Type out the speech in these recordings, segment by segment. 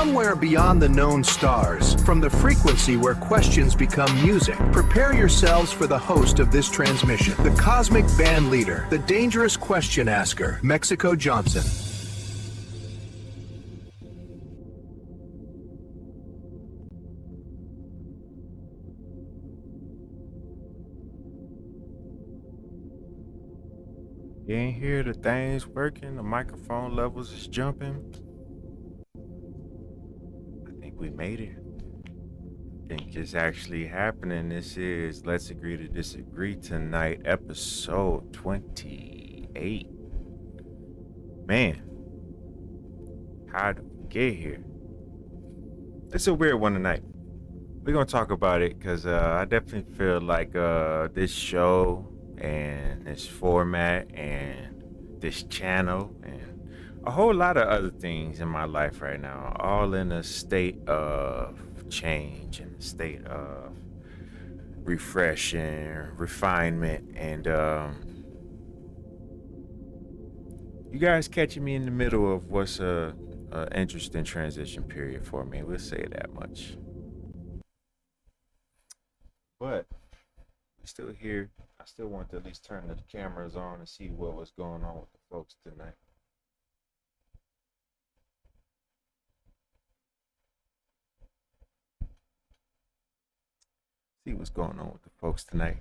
somewhere beyond the known stars, from the frequency where questions become music, prepare yourselves for the host of this transmission, the cosmic band leader, the dangerous question asker, Mexico Johnson. You ain't hear the things working, the microphone levels is jumping. I think we made it. I think it's actually happening. This is Let's Agree to Disagree Tonight, episode 28. Man, how did we get here? It's a weird one tonight. We're gonna talk about it because I definitely feel like this show and this format and this channel and a whole lot of other things in my life right now, all in a state of change and a state of refresh and refinement. And you guys catching me in the middle of what's a interesting transition period for me. We'll say that much. But we're still here. I still want to at least turn the cameras on and see what was going on with the folks tonight. See what's going on with the folks tonight.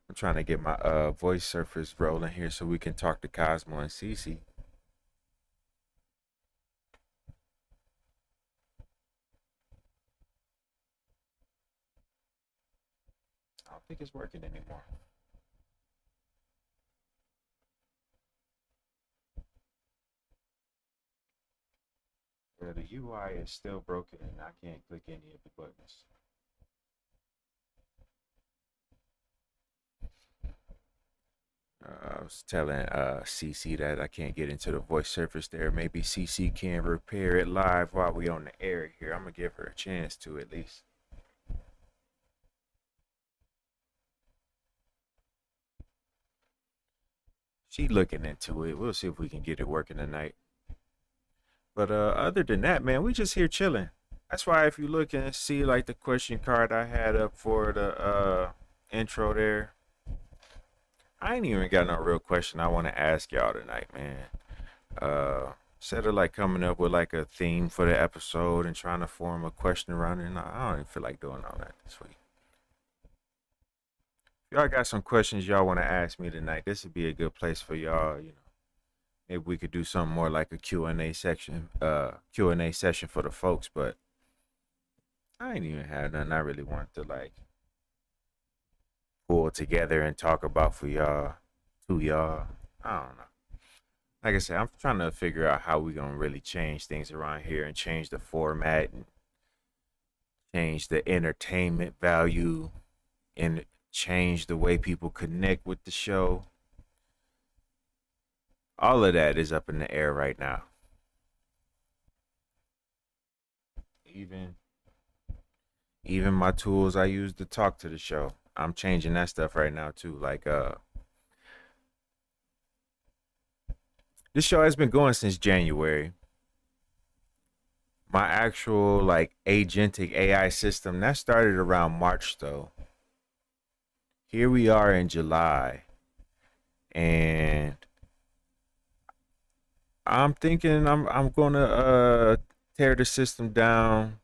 I'm trying to get my voice surfers rolling here so we can talk to Cosmo and Cece. I don't think it's working anymore. Yeah, the UI is still broken and I can't click any of the buttons. I was telling CC that I can't get into the voice surface there. Maybe CC can repair it live while we on the air here. I'm gonna give her a chance to at least. She looking into it. We'll see if we can get it working tonight. But other than that, man, we just here chilling. That's why if you look and see like the question card I had up for the intro there, I ain't even got no real question I want to ask y'all tonight, man. Instead of like coming up with like a theme for the episode and trying to form a question around it, I don't even feel like doing all that this week. If y'all got some questions y'all want to ask me tonight, this would be a good place for y'all, you know. Maybe we could do something more like a Q&A section, Q&A session for the folks, but I ain't even had nothing I really want to like pull together and talk about for y'all, to y'all. I don't know. Like I said, I'm trying to figure out how we gonna really change things around here and change the format and change the entertainment value and change the way people connect with the show. All of that is up in the air right now. Even my tools I use to talk to the show, I'm changing that stuff right now too. Like this show has been going since January. My actual like agentic AI system that started around March though. Here we are in July, and I'm thinking I'm gonna tear the system down,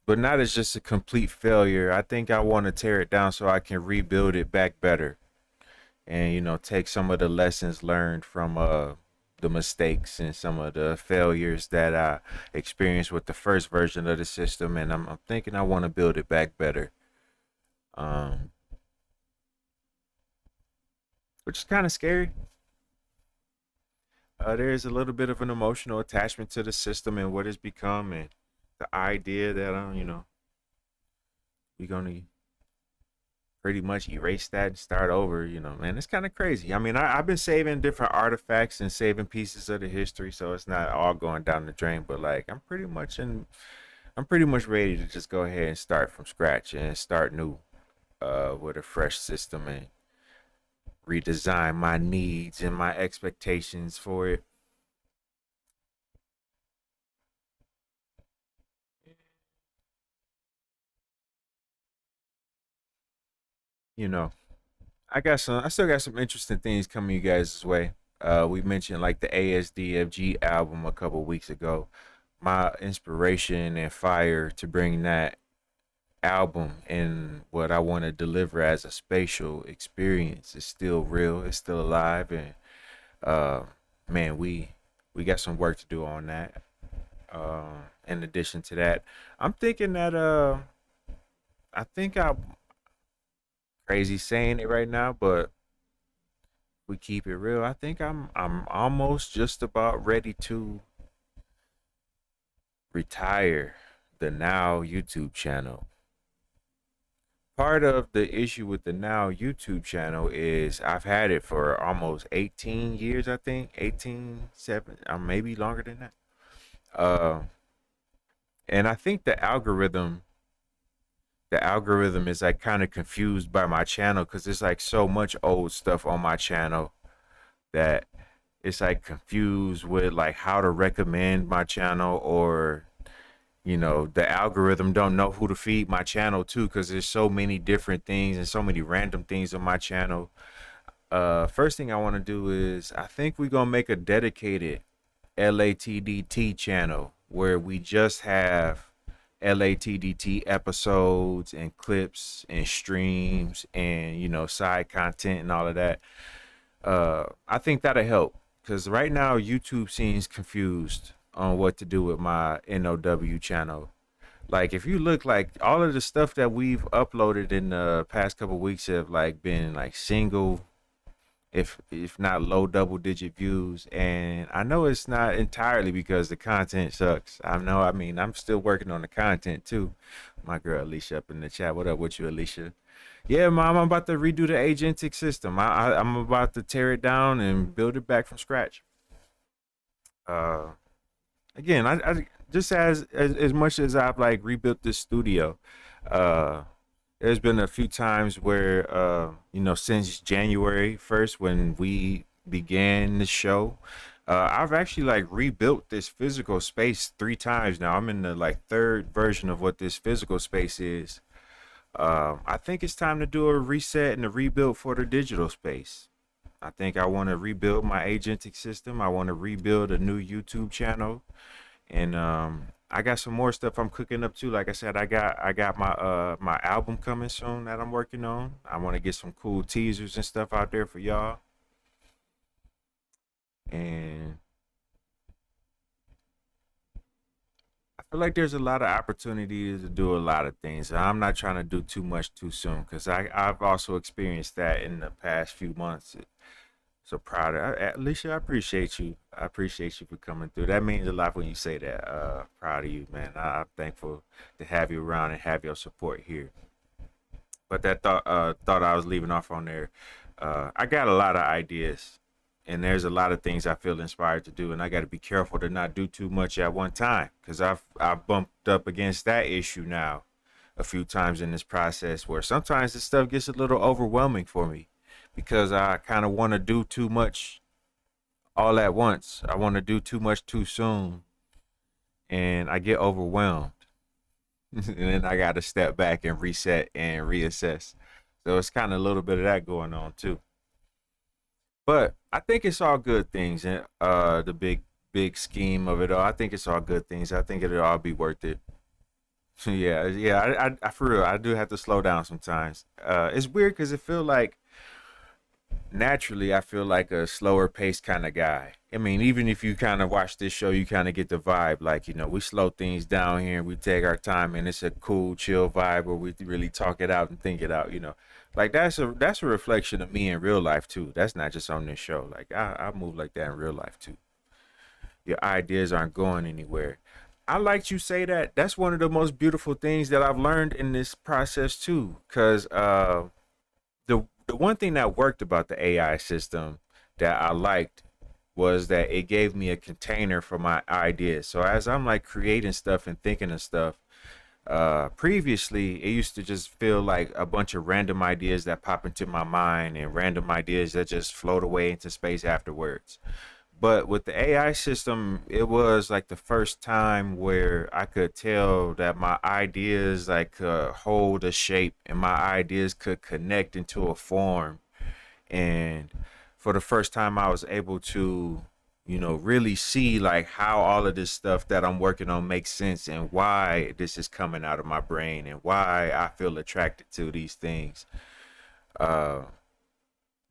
but not as just a complete failure. I think I want to tear it down so I can rebuild it back better, and you know, take some of the lessons learned from the mistakes and some of the failures that I experienced with the first version of the system, and I'm thinking I want to build it back better. Which is kind of scary. There's a little bit of an emotional attachment to the system and what it's become, and the idea that you know, we're gonna pretty much erase that and start over. You know, man, it's kind of crazy. I mean, I've been saving different artifacts and saving pieces of the history, so it's not all going down the drain. But like, I'm pretty much ready to just go ahead and start from scratch and start new, with a fresh system and redesign my needs and my expectations for it. you know, I still got some interesting things coming you guys' way. We mentioned like the ASDFG album a couple weeks ago. My inspiration and fire to bring that album and what I want to deliver as a spatial experience is still real. It's still alive, and uh, man, we got some work to do on that. In addition to that, I'm thinking that I think I'm crazy saying it right now, but we keep it real. I think I'm almost just about ready to retire the Now YouTube channel. Part of the issue with the Now YouTube channel is I've had it for almost 18 years, I think. 18, 7, maybe longer than that. Uh, and I think the algorithm is like kind of confused by my channel because there's like so much old stuff on my channel that it's like confused with like how to recommend my channel, or the algorithm don't know who to feed my channel to because there's so many different things and so many random things on my channel. First thing I want to do is I think we're gonna make a dedicated LATDT channel where we just have LATDT episodes and clips and streams and side content and all of that. I think that'll help because right now YouTube seems confused on what to do with my N.O.W channel. Like if you look, like all of the stuff that we've uploaded in the past couple weeks have like been like single, if not low double digit views. And I know it's not entirely because the content sucks. I know, I mean, I'm still working on the content too. My girl Alicia up in the chat. What up with you, Alicia? Yeah, mom, I'm about to redo the agentic system. I'm about to tear it down and build it back from scratch. Uh, Again, I just as much as I've like rebuilt this studio, uh, there's been a few times where since January 1st when we began the show, I've actually like rebuilt this physical space 3 times now. I'm in the like third version of what this physical space is. I think it's time to do a reset and a rebuild for the digital space. I think I want to rebuild my agentic system. I want to rebuild a new YouTube channel, and I got some more stuff I'm cooking up too. Like I said, I got my album coming soon that I'm working on. I want to get some cool teasers and stuff out there for y'all, and I feel like there's a lot of opportunities to do a lot of things. I'm not trying to do too much too soon because I've also experienced that in the past few months. So proud of Alicia. I appreciate you. I appreciate you for coming through. That means a lot when you say that. Proud of you, man. I'm thankful to have you around and have your support here. But that thought I was leaving off on there. I got a lot of ideas, and there's a lot of things I feel inspired to do, and I got to be careful to not do too much at one time because I've bumped up against that issue now a few times in this process where sometimes this stuff gets a little overwhelming for me because I kind of want to do too much all at once. I want to do too much too soon, and I get overwhelmed. And then I got to step back and reset and reassess. So it's kind of a little bit of that going on too. But I think it's all good things, and the big scheme of it all. I think it's all good things. I think it'll all be worth it. Yeah, yeah. I for real, I do have to slow down sometimes. It's weird because it feel like naturally I feel like a slower paced kind of guy. I mean, even if you kind of watch this show, you kind of get the vibe. Like, we slow things down here and we take our time, and it's a cool, chill vibe where we really talk it out and think it out. Like that's a reflection of me in real life too. That's not just on this show. Like I move like that in real life too. Your ideas aren't going anywhere. I like you say that. That's one of the most beautiful things that I've learned in this process too. Cause the one thing that worked about the AI system that I liked was that it gave me a container for my ideas. So as I'm like creating stuff and thinking of stuff, previously it used to just feel like a bunch of random ideas that pop into my mind and random ideas that just float away into space afterwards. But with the AI system, it was like the first time where I could tell that my ideas like could hold a shape and my ideas could connect into a form. And for the first time, I was able to, really see like how all of this stuff that I'm working on makes sense and why this is coming out of my brain and why I feel attracted to these things. Uh,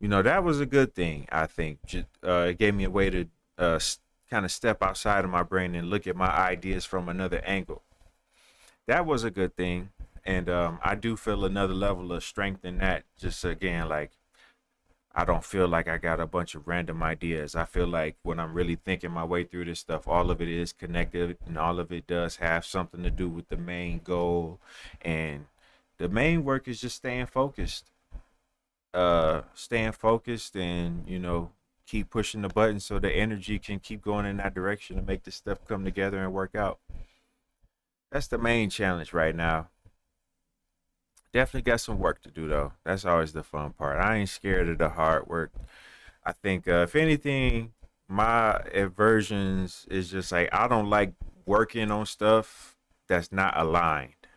that was a good thing, I think. It gave me a way to kind of step outside of my brain and look at my ideas from another angle. That was a good thing. And I do feel another level of strength in that. Just again, like, I don't feel like I got a bunch of random ideas. I feel like when I'm really thinking my way through this stuff, all of it is connected and all of it does have something to do with the main goal. And the main work is just staying focused and keep pushing the button so the energy can keep going in that direction to make this stuff come together and work out. That's the main challenge right now. Definitely got some work to do though. That's always the fun part. I ain't scared of the hard work. I think if anything, my aversions is just like I don't like working on stuff that's not aligned.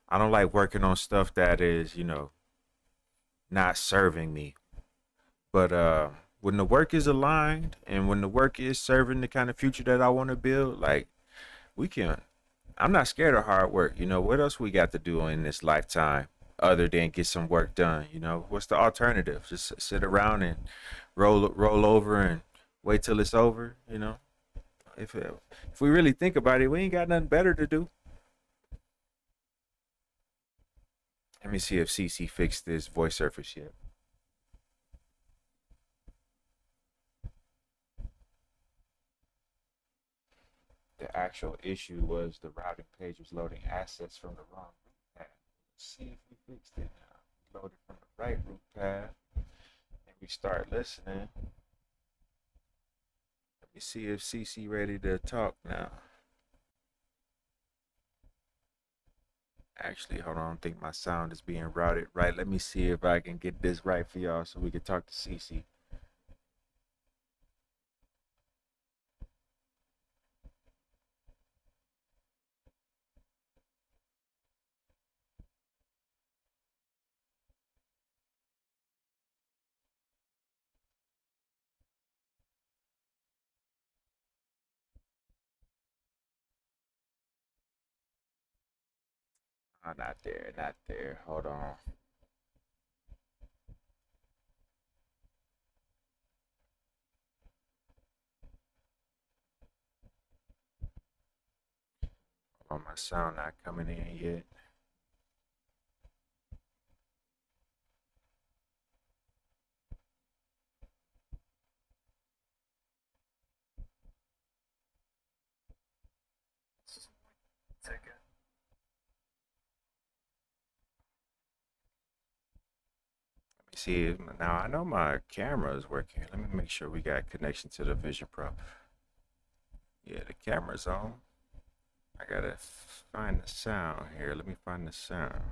I don't like working on stuff that is not serving me. But when the work is aligned and when the work is serving the kind of future that I want to build, like we can. I'm not scared of hard work. What else we got to do in this lifetime other than get some work done? What's the alternative? Just sit around and roll over and wait till it's over. If we really think about it, we ain't got nothing better to do. Let me see if CC fixed this voice surface yet. The actual issue was the routing page was loading assets from the wrong root path. Let's see if we fixed it now. Load it from the right root path, and we start listening. Let me see if CC ready to talk now. Actually, hold on. I think my sound is being routed right. Let me see if I can get this right for y'all so we can talk to CC. Oh, not there, not there. Hold on. Hold on, my sound not coming in yet. Second. Let me see. Now I know my camera is working. Let me make sure we got connection to the Vision Pro. Yeah, the camera's on. I gotta find the sound here. Let me find the sound.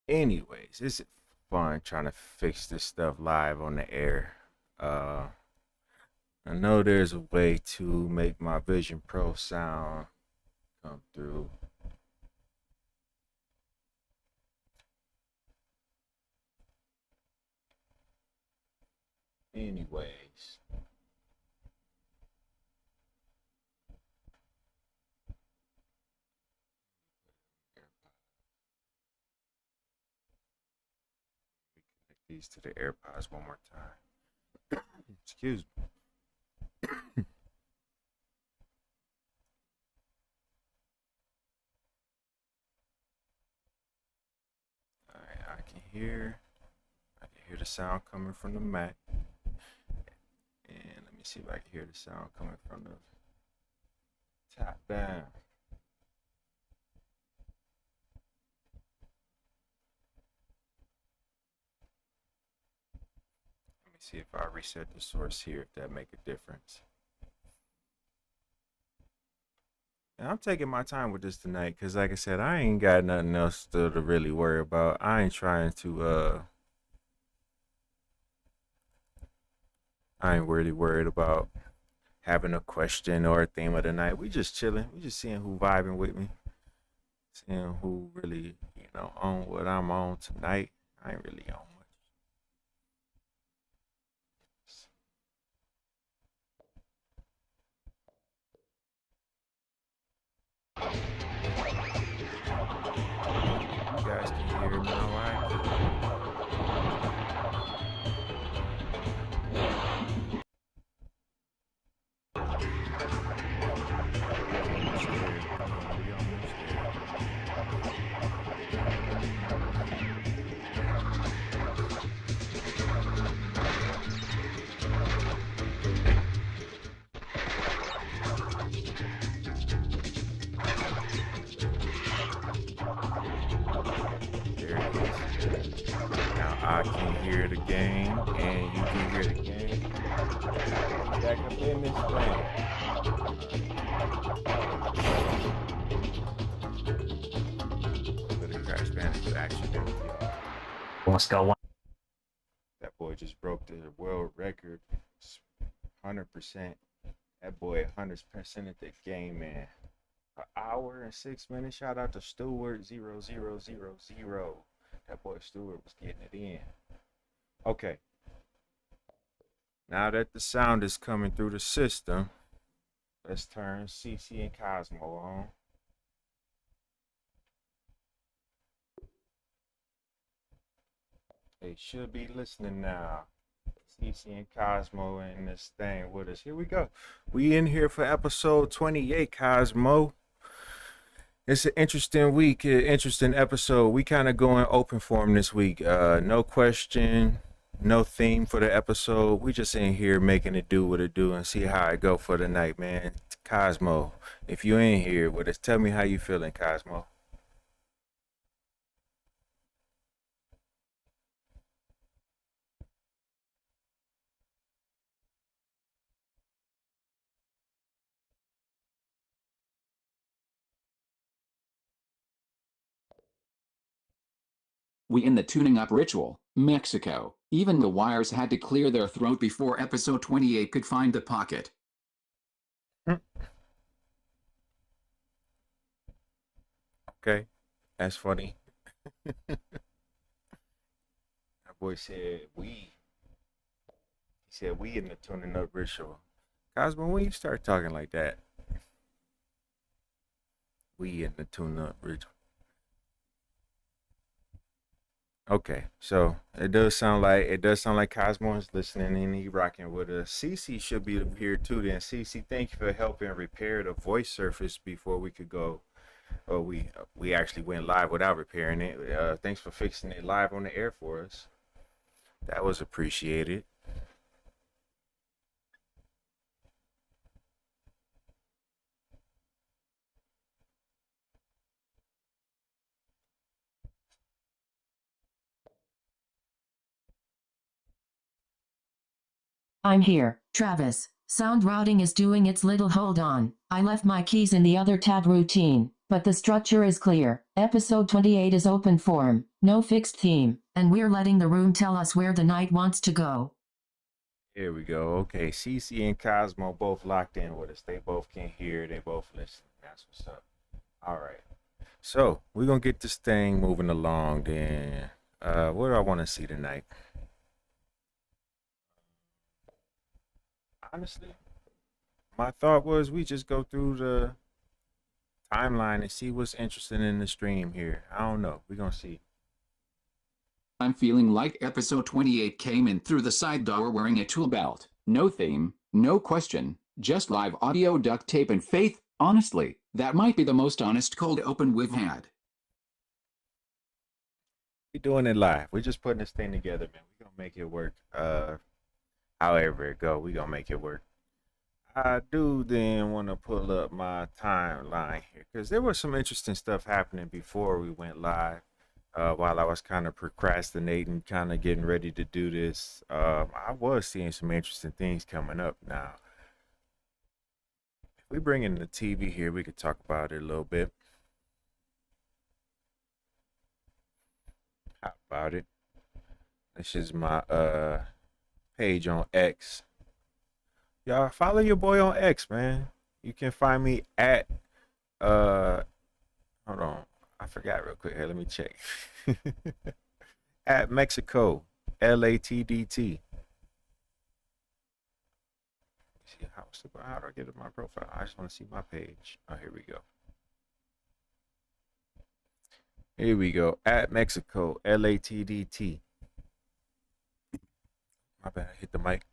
Anyways, it's fun trying to fix this stuff live on the air. I know there's a way to make my Vision Pro sound come through. Anyways, connect these to the AirPods one more time. Excuse me. Alright, I can hear the sound coming from the Mac. me see if I can hear the sound coming from the top down. Let me see if I reset the source here, if that make a difference. And I'm taking my time with this tonight because, like I said, I ain't got nothing else to really worry about. I ain't trying to, I ain't really worried about having a question or a theme of the night. We just chilling. We just seeing who vibing with me. Seeing who really, on what I'm on tonight. I ain't really on much. You guys can hear me all right? I can hear the game, and you can hear the game. Back up in this thing. But the crash bandit action. What's going on? That boy just broke the world record. 100%. That boy 100% at the game, man. An hour and 6 minutes. Shout out to Stewart 0000. That boy Stewart was getting it in. Okay. Now that the sound is coming through the system, let's turn CC and Cosmo on. They should be listening now. CC and Cosmo in this thing with us. Here we go. We in here for episode 28, Cosmo. It's an interesting week, an interesting episode. We kind of going open form this week. No question, no theme for the episode. We just in here making it do what it do and see how it go for the night, man. Cosmo, if you in here with us, tell me how you feeling, Cosmo. We in the tuning up ritual, Mexico. Even the wires had to clear their throat before episode 28 could find the pocket. Okay, that's funny. That boy said we. He said we in the tuning up ritual. Cosmo, when you start talking like that, we in the tuning up ritual. Okay, so it does sound like Cosmo is listening and he rocking with us. Cece should be here too. Then Cece, thank you for helping repair the voice surface before we could go. Oh, we actually went live without repairing it. Thanks for fixing it live on the air for us. That was appreciated. I'm here, Travis. Sound routing is doing its little hold on. I left my keys in the other tab routine, but the structure is clear. Episode 28 is open form, no fixed theme, and we're letting the room tell us where the night wants to go. Here we go. Okay, Cece and Cosmo both locked in with us. They both can hear. They both listen. That's what's up. All right. So we're gonna get this thing moving along. Then, what do I want to see tonight? Honestly, my thought was we just go through the timeline and see what's interesting in the stream here. I don't know. We're gonna see. I'm feeling like episode 28 came in through the side door wearing a tool belt. No theme, no question, just live audio, duct tape, and faith. Honestly, that might be the most honest cold open we've had. We're doing it live. We're just putting this thing together, man. We're gonna make it work. However it go, we're gonna make it work. I do then want to pull up my timeline here because there was some interesting stuff happening before we went live. While I was kind of procrastinating, kind of getting ready to do this, I was seeing some interesting things coming up. Now, if we bring in the TV here, we could talk about it a little bit. How about it? This is my page on X. Y'all follow your boy on X, man. You can find me at uh hold on. I forgot real quick. Here, let me check. At Mexico, LATDT. See how do I get to my profile? I just want to see my page. Oh, here we go. Here we go. At Mexico, LATDT. My bad, I hit the mic.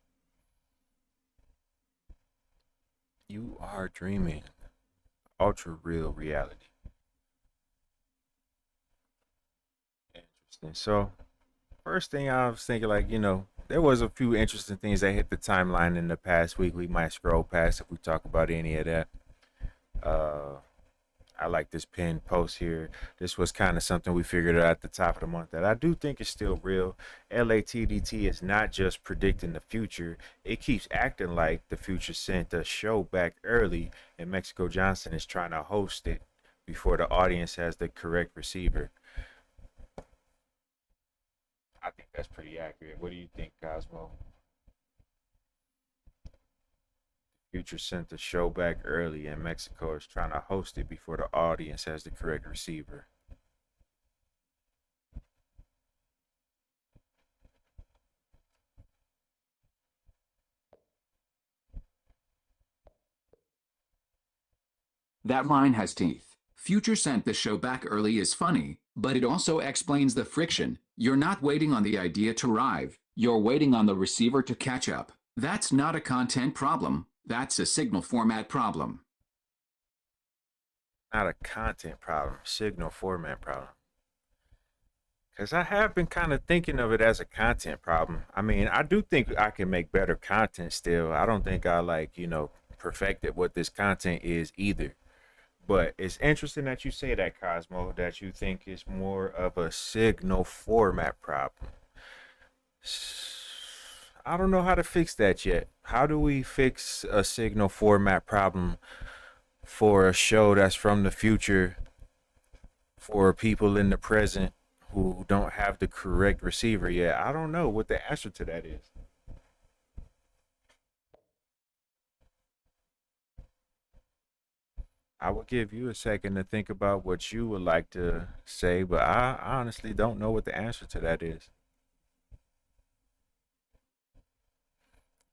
You are dreaming. Ultra real reality. Interesting. So, first thing I was thinking, like, there was a few interesting things that hit the timeline in the past week. We might scroll past if we talk about any of that. Uh, I like this pinned post here. This was kind of something we figured out at the top of the month that I do think is still real. LATDT is not just predicting the future. It keeps acting like the future sent a show back early and Mexico Johnson is trying to host it before the audience has the correct receiver. I think that's pretty accurate. What do you think, Cosmo? Future sent the show back early and Mexico is trying to host it before the audience has the correct receiver. That line has teeth. Future sent the show back early is funny, but it also explains the friction. You're not waiting on the idea to arrive, you're waiting on the receiver to catch up. That's not a content problem, that's a signal format problem. Not a content problem, signal format problem. Because I have been kind of thinking of it as a content problem. I mean, I do think I can make better content still. I don't think I perfected what this content is either. But it's interesting that you say that, Cosmo, that you think it's more of a signal format problem. I don't know how to fix that yet. How do we fix a signal format problem for a show that's from the future for people in the present who don't have the correct receiver yet? I don't know what the answer to that is. I will give you a second to think about what you would like to say, but I honestly don't know what the answer to that is.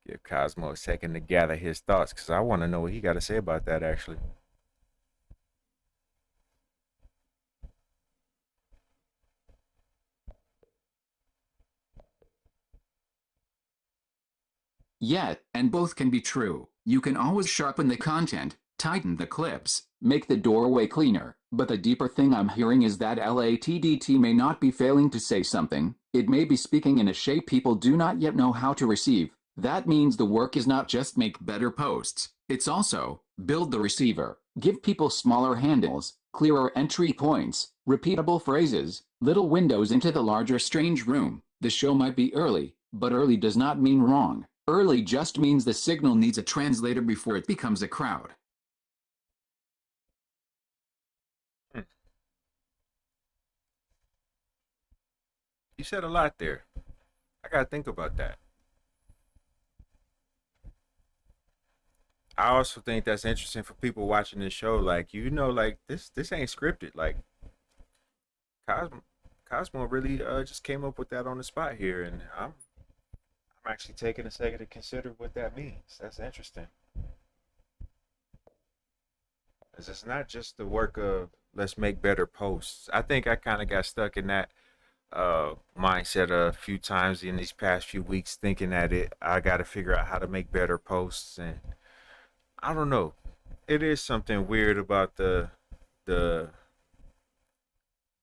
Give Cosmo a second to gather his thoughts because I want to know what he got to say about that actually. Yet, and both can be true. You can always sharpen the content, tighten the clips, make the doorway cleaner, but the deeper thing I'm hearing is that LATDT may not be failing to say something, it may be speaking in a shape people do not yet know how to receive. That means the work is not just make better posts, it's also build the receiver, give people smaller handles, clearer entry points, repeatable phrases, little windows into the larger strange room. The show might be early, but early does not mean wrong. Early just means the signal needs a translator before it becomes a crowd. You said a lot there. I gotta think about that. I also think that's interesting for people watching this show. Like, like this ain't scripted. Like Cosmo, Cosmo really just came up with that on the spot here, and I'm actually taking a second to consider what that means. That's interesting. 'Cause it's not just the work of let's make better posts. I think I kind of got stuck in that mindset a few times in these past few weeks, thinking that I got to figure out how to make better posts, and I don't know. It is something weird about the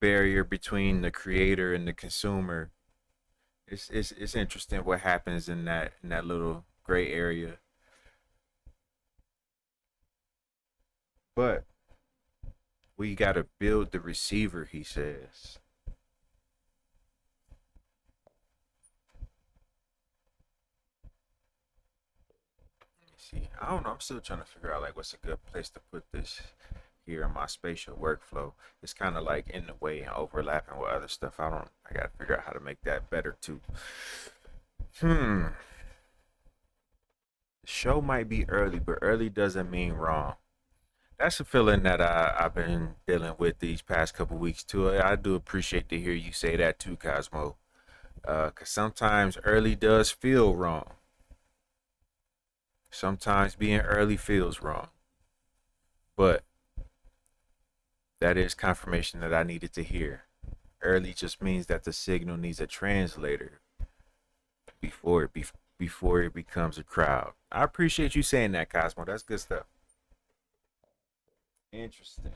barrier between the creator and the consumer. It's interesting what happens in that little gray area. But we got to build the receiver, he says. See, I don't know. I'm still trying to figure out like what's a good place to put this here in my spatial workflow. It's kind of like in the way and overlapping with other stuff. I got to figure out how to make that better too. The show might be early, but early doesn't mean wrong. That's a feeling that I've been dealing with these past couple weeks too. I do appreciate to hear you say that too, Cosmo. Cause sometimes early does feel wrong. Sometimes being early feels wrong. But that is confirmation that I needed to hear. Early just means that the signal needs a translator before it becomes a crowd. I appreciate you saying that, Cosmo. That's good stuff. Interesting.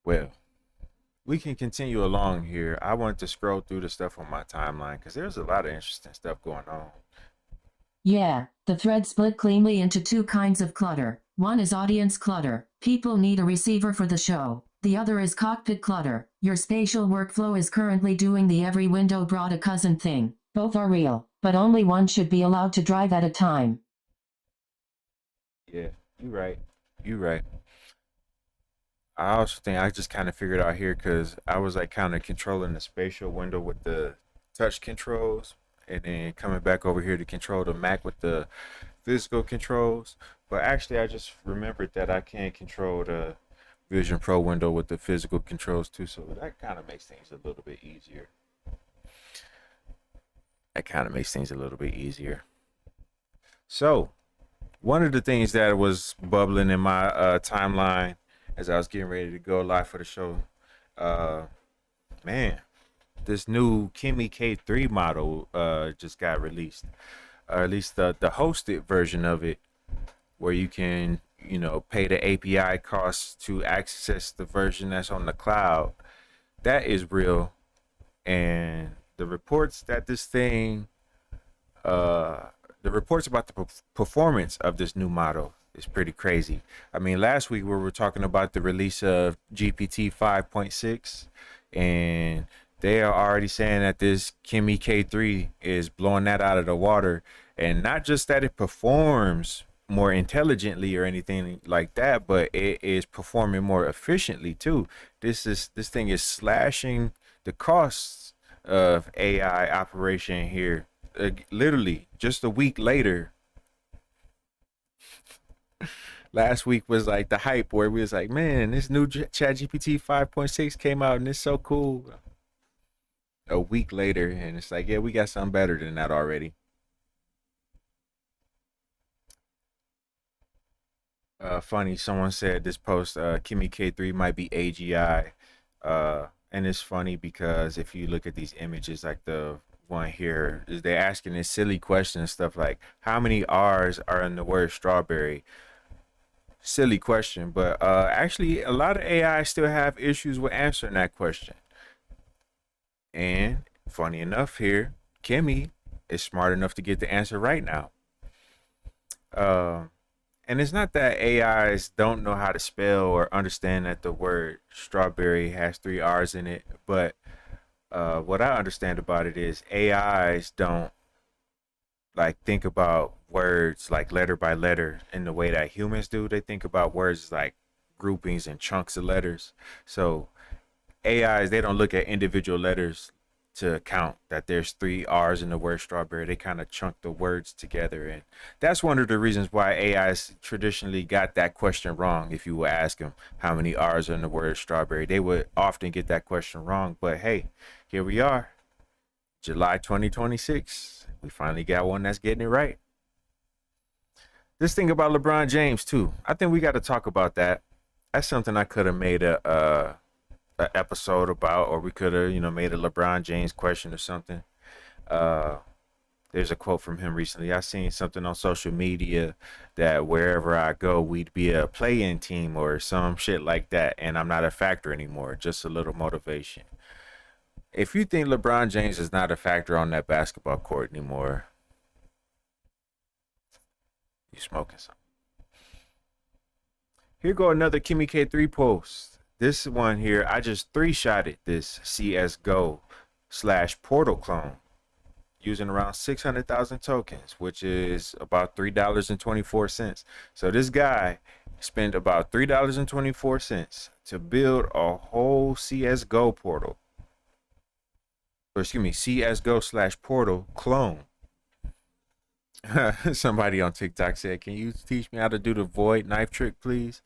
Well, we can continue along here. I wanted to scroll through the stuff on my timeline because there's a lot of interesting stuff going on. Yeah, the thread split cleanly into two kinds of clutter. One is audience clutter. People need a receiver for the show. The other is cockpit clutter. Your spatial workflow is currently doing the every window brought a cousin thing. Both are real, but only one should be allowed to drive at a time. Yeah, you're right. I also think I just kind of figured out here because I was like kind of controlling the spatial window with the touch controls and then coming back over here to control the Mac with the physical controls. But actually, I just remembered that I can control the Vision Pro window with the physical controls too. So that kind of makes things a little bit easier. So, one of the things that was bubbling in my timeline as I was getting ready to go live for the show, uh, man, this new Kimi K3 model just got released, or at least the hosted version of it, where you can pay the API costs to access the version that's on the cloud. That is real, and the reports that this thing the reports about the performance of this new model is pretty crazy. I mean, last week we were talking about the release of GPT 5.6, and they are already saying that this Kimi K3 is blowing that out of the water. And not just that it performs more intelligently or anything like that, but it is performing more efficiently too. This thing is slashing the costs of AI operation here. Literally just a week later. Last week was like the hype where we was like, man, this new ChatGPT 5.6 came out and it's so cool. A week later, and it's like, yeah, we got something better than that already. Funny, someone said this post, Kimi K3 might be AGI. And it's funny because if you look at these images, like the one here, they're asking this silly question and stuff like, how many R's are in the word strawberry? Silly question, but actually a lot of AI still have issues with answering that question. And funny enough here, Kimmy is smart enough to get the answer right now. And it's not that AIs don't know how to spell or understand that the word strawberry has three R's in it, but what I understand about it is AIs don't like think about words like letter by letter in the way that humans do. They think about words like groupings and chunks of letters. So AIs, they don't look at individual letters to count that there's three R's in the word strawberry. They kind of chunk the words together. And that's one of the reasons why AIs traditionally got that question wrong. If you would ask them how many R's are in the word strawberry, they would often get that question wrong. But hey, here we are, July 2026. We finally got one that's getting it right. This thing about LeBron James too, I think we got to talk about that. That's something I could have made a episode about, or we could have made a LeBron James question or something. There's a quote from him recently. I seen something on social media that wherever I go, we'd be a play-in team or some shit like that, and I'm not a factor anymore. Just a little motivation. If you think LeBron James is not a factor on that basketball court anymore, you smoking something. Here go another Kimmy K3 post. This one here, I just 3-shotted this CSGO / Portal clone using around 600,000 tokens, which is about $3.24. So this guy spent about $3.24 to build a whole CSGO portal. Or excuse me, CSGO / Portal clone. Somebody on TikTok said, "Can you teach me how to do the void knife trick, please?"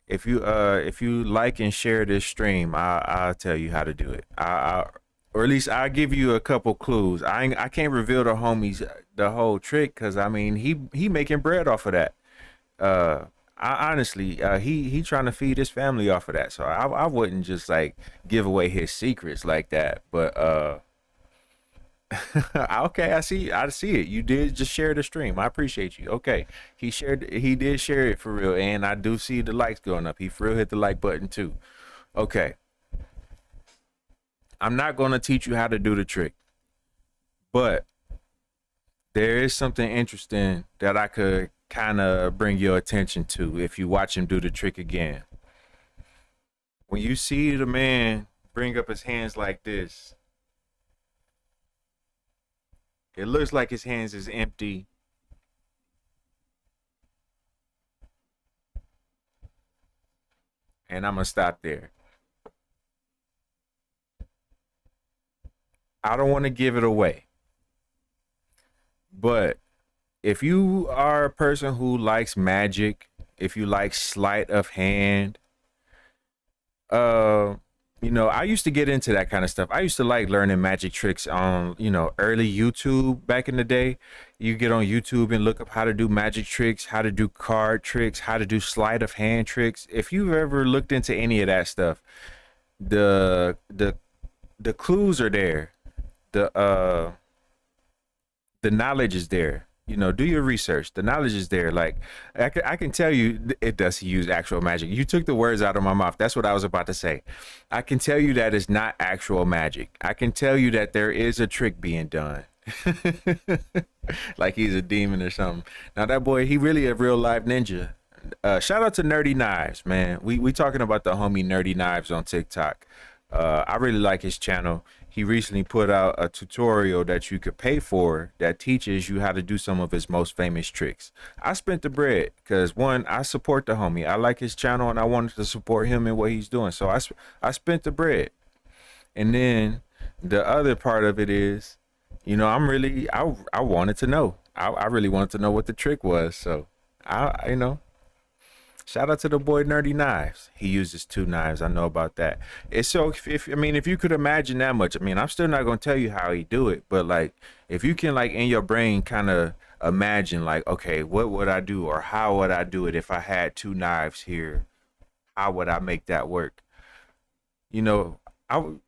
If you like and share this stream, I'll tell you how to do it. Or at least I'll give you a couple clues. I can't reveal the homies the whole trick, because I mean he making bread off of that. I honestly, he trying to feed his family off of that. So I wouldn't just like give away his secrets like that. But okay, I see it. You did just share the stream. I appreciate you. Okay, he did share it for real, and I do see the likes going up. He for real hit the like button too. Okay, I'm not gonna teach you how to do the trick, but there is something interesting that I could kind of bring your attention to if you watch him do the trick again. When you see the man bring up his hands like this, it looks like his hands is empty. And I'm going to stop there. I don't want to give it away. But if you are a person who likes magic, if you like sleight of hand, you know, I used to get into that kind of stuff. I used to like learning magic tricks on, you know, early YouTube back in the day. You get on YouTube and look up how to do magic tricks, how to do card tricks, how to do sleight of hand tricks. If you've ever looked into any of that stuff, the clues are there. The knowledge is there. You know, do your research. The knowledge is there. Like, I can tell you it does use actual magic. You took the words out of my mouth. That's what I was about to say. I can tell you that it's not actual magic. I can tell you that there is a trick being done. Like he's a demon or something. Now that boy, he really a real live ninja. Shout out to Nerdy Knives, man. We talking about the homie Nerdy Knives on TikTok. I really like his channel. He recently put out a tutorial that you could pay for that teaches you how to do some of his most famous tricks. I spent the bread because, one, I support the homie. I like his channel and I wanted to support him in what he's doing. So I spent the bread. And then the other part of it is, you know, I wanted to know. I really wanted to know what the trick was. So you know, shout out to the boy Nerdy Knives. He uses 2 knives. I know about that. It's so if you could imagine that much, I mean, I'm still not gonna tell you how he do it, but like if you can like in your brain kind of imagine like, okay, what would I do or how would I do it if I had 2 knives here? How would I make that work? You know, I'm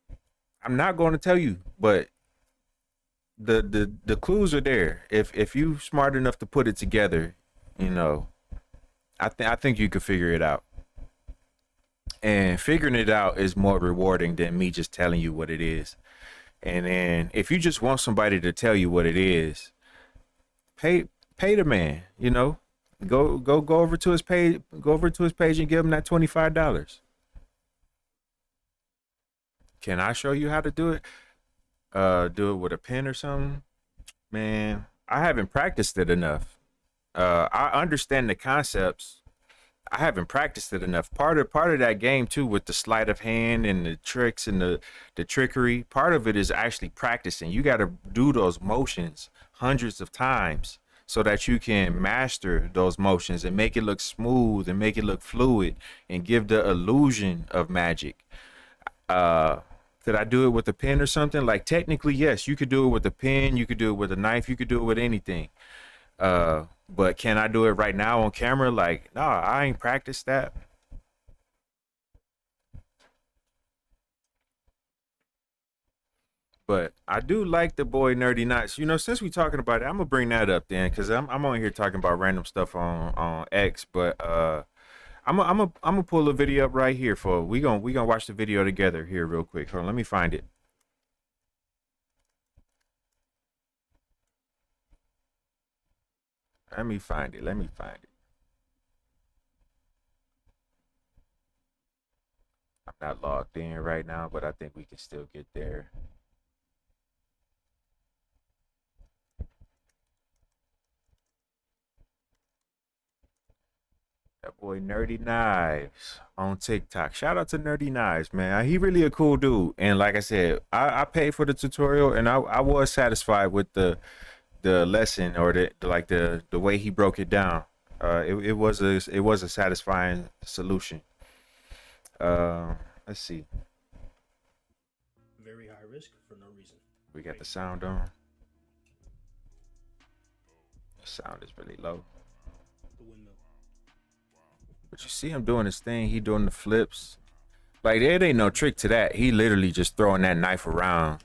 not going to tell you, but the clues are there. If you smart enough to put it together, you know, I think you could figure it out. And figuring it out is more rewarding than me just telling you what it is. And then if you just want somebody to tell you what it is, pay the man, you know. Go over to his page, and give him that $25. Can I show you how to do it? Do it with a pen or something? Man, I haven't practiced it enough. I understand the concepts. I haven't practiced it enough. Part of that game too, with the sleight of hand and the tricks and the trickery, part of it is actually practicing. You got to do those motions hundreds of times so that you can master those motions and make it look smooth and make it look fluid and give the illusion of magic. Could I do it with a pen or something? Like technically, yes, you could do it with a pen, you could do it with a knife, you could do it with anything. But can I do it right now on camera? Like, nah, I ain't practiced that. But I do like the boy Nerdy Knots. You know, since we talking about it, I'm gonna bring that up then, because I'm on here talking about random stuff on X. But I'm gonna pull a video up right here for we gonna watch the video together here real quick. Hold on, let me find it. Let me find it. Let me find it. I'm not logged in right now, but I think we can still get there. That boy Nerdy Knives on TikTok. Shout out to Nerdy Knives, man. He really a cool dude. And like I said, I paid for the tutorial and I was satisfied with the lesson or the way he broke it down. It was a satisfying solution. Let's see. Very high risk for no reason. We got the sound on. The sound is really low. The windmill. But you see him doing his thing. He doing the flips. Like, there ain't no trick to that. He literally just throwing that knife around.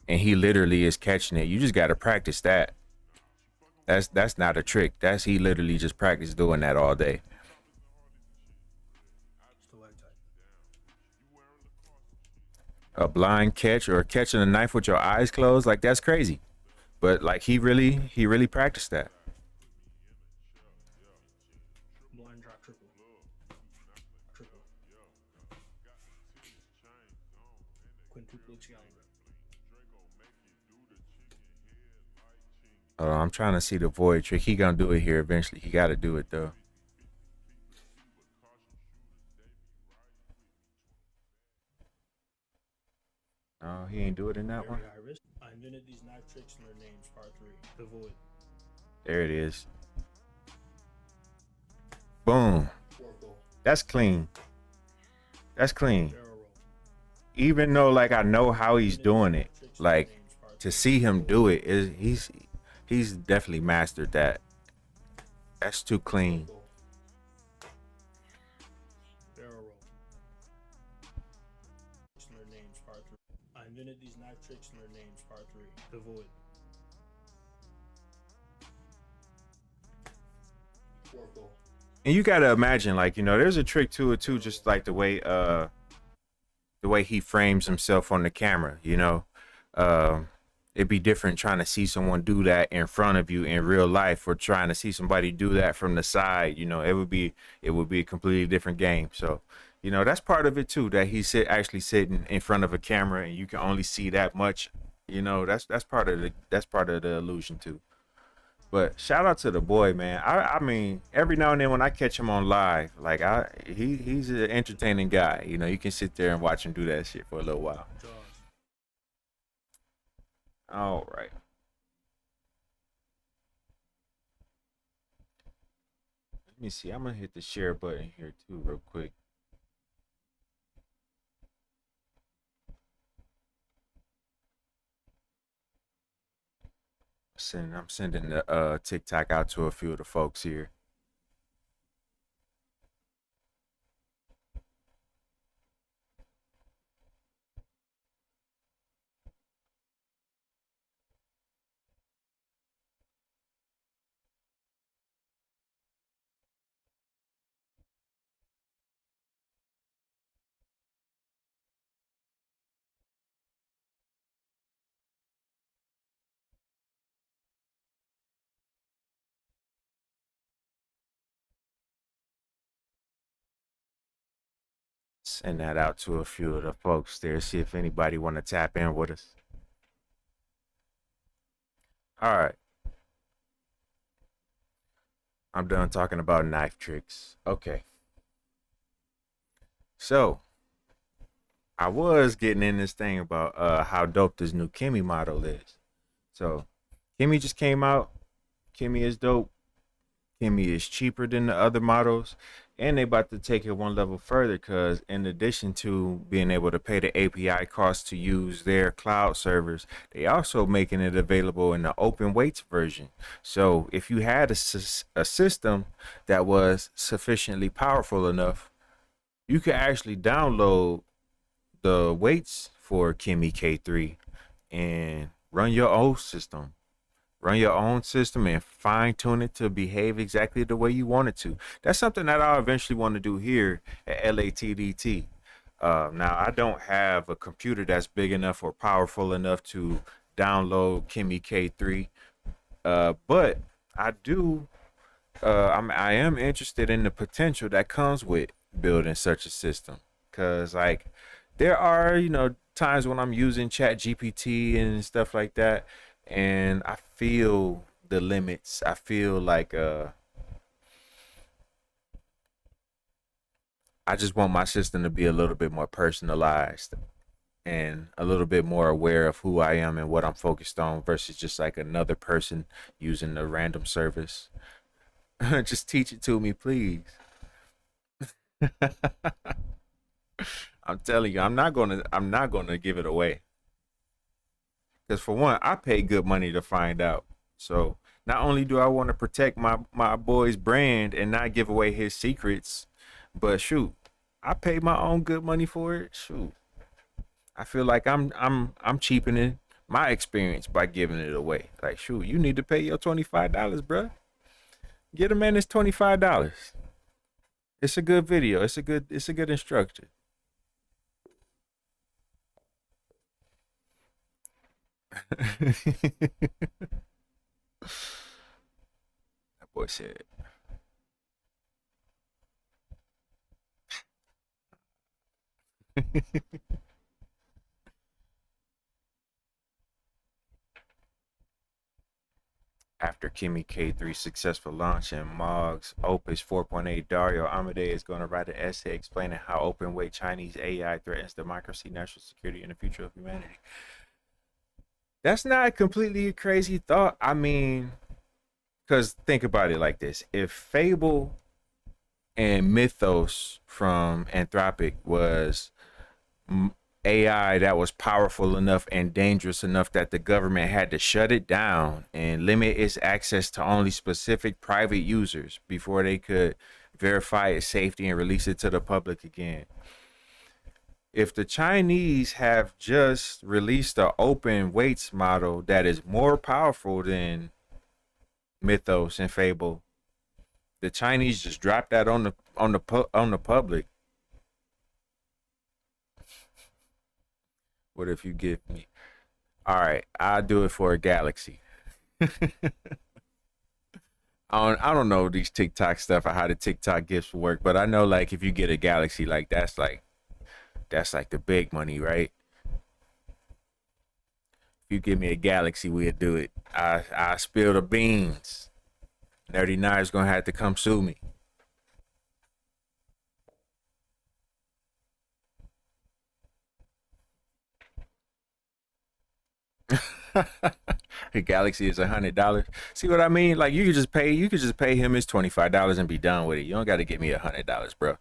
And he literally is catching it. You just got to practice that. That's not a trick. That's he literally just practiced doing that all day. A blind catch or catching a knife with your eyes closed, like that's crazy. But like he really practiced that. Blind drop triple. Triple. Quintuple Excalibur. I'm trying to see the void trick. He gonna do it here eventually. He got to do it though. Oh, he ain't do it in that one. Very high risk. I invented these knife tricks and their names. Part 3. The void. There it is. Boom. That's clean. That's clean. Barrel roll. Even though like I know how he's doing it, like to see him do it is he's definitely mastered that. That's too clean. Barrel roll. And their names. Part 3. I invented these knife tricks and their names. Part 3. The void. And you gotta imagine, like, you know, there's a trick to it too, just like the way he frames himself on the camera, you know. It'd be different trying to see someone do that in front of you in real life or trying to see somebody do that from the side, you know. It would be a completely different game. So, you know, that's part of it too, that he's actually sitting in front of a camera and you can only see that much, you know. That's part of the illusion too. But shout out to the boy, man. I mean, every now and then when I catch him on live, like he's an entertaining guy. You know, you can sit there and watch him do that shit for a little while. Jaws. All right. Let me see. I'm gonna hit the share button here too, real quick. I'm sending the TikTok out to a few of the folks here. Send that out to a few of the folks there. See if anybody want to tap in with us. All right. I'm done talking about knife tricks. Okay. So, I was getting in this thing about how dope this new Kimmy model is. So, Kimmy just came out. Kimmy is dope. Kimmy is cheaper than the other models, and they about to take it one level further because in addition to being able to pay the API cost to use their cloud servers, they also making it available in the open weights version. So if you had a system that was sufficiently powerful enough, you could actually download the weights for Kimmy K3 and run your own system. Run your own system and fine tune it to behave exactly the way you want it to. That's something that I'll eventually want to do here at LATDT. Now, I don't have a computer that's big enough or powerful enough to download Kimi K3, but I do. I am interested in the potential that comes with building such a system, because like there are times when I'm using Chat GPT and stuff like that, and I feel the limits. I feel like I just want my system to be a little bit more personalized and a little bit more aware of who I am and what I'm focused on versus just like another person using a random service. Just teach it to me, please. I'm telling you, I'm not gonna give it away. Because for one, I pay good money to find out. So not only do I want to protect my boy's brand and not give away his secrets, but shoot, I pay my own good money for it. Shoot, I feel like I'm cheapening my experience by giving it away. Like, shoot, you need to pay your $25, bruh. Get a man his $25. It's a good video. It's a good instructor. That boy said. After Kimi K3's successful launch and Mog's Opus 4.8, Dario Amade is going to write an essay explaining how open weight Chinese AI threatens democracy, national security, and the future of humanity. That's not completely a crazy thought. I mean, because think about it like this. If Fable and Mythos from Anthropic was AI that was powerful enough and dangerous enough that the government had to shut it down and limit its access to only specific private users before they could verify its safety and release it to the public again. If the Chinese have just released an open weights model that is more powerful than Mythos and Fable, the Chinese just dropped that on the public. What if you give me? All right, I'll do it for a galaxy. I don't know these TikTok stuff or how the TikTok gifts work, but I know like if you get a galaxy, like that's like the big money, right? If you give me a galaxy, we'll do it. I spill the beans. Nerdy Nine's gonna have to come sue me. A galaxy is $100. See what I mean? Like you could just pay him his $25 and be done with it. You don't got to give me $100, bro.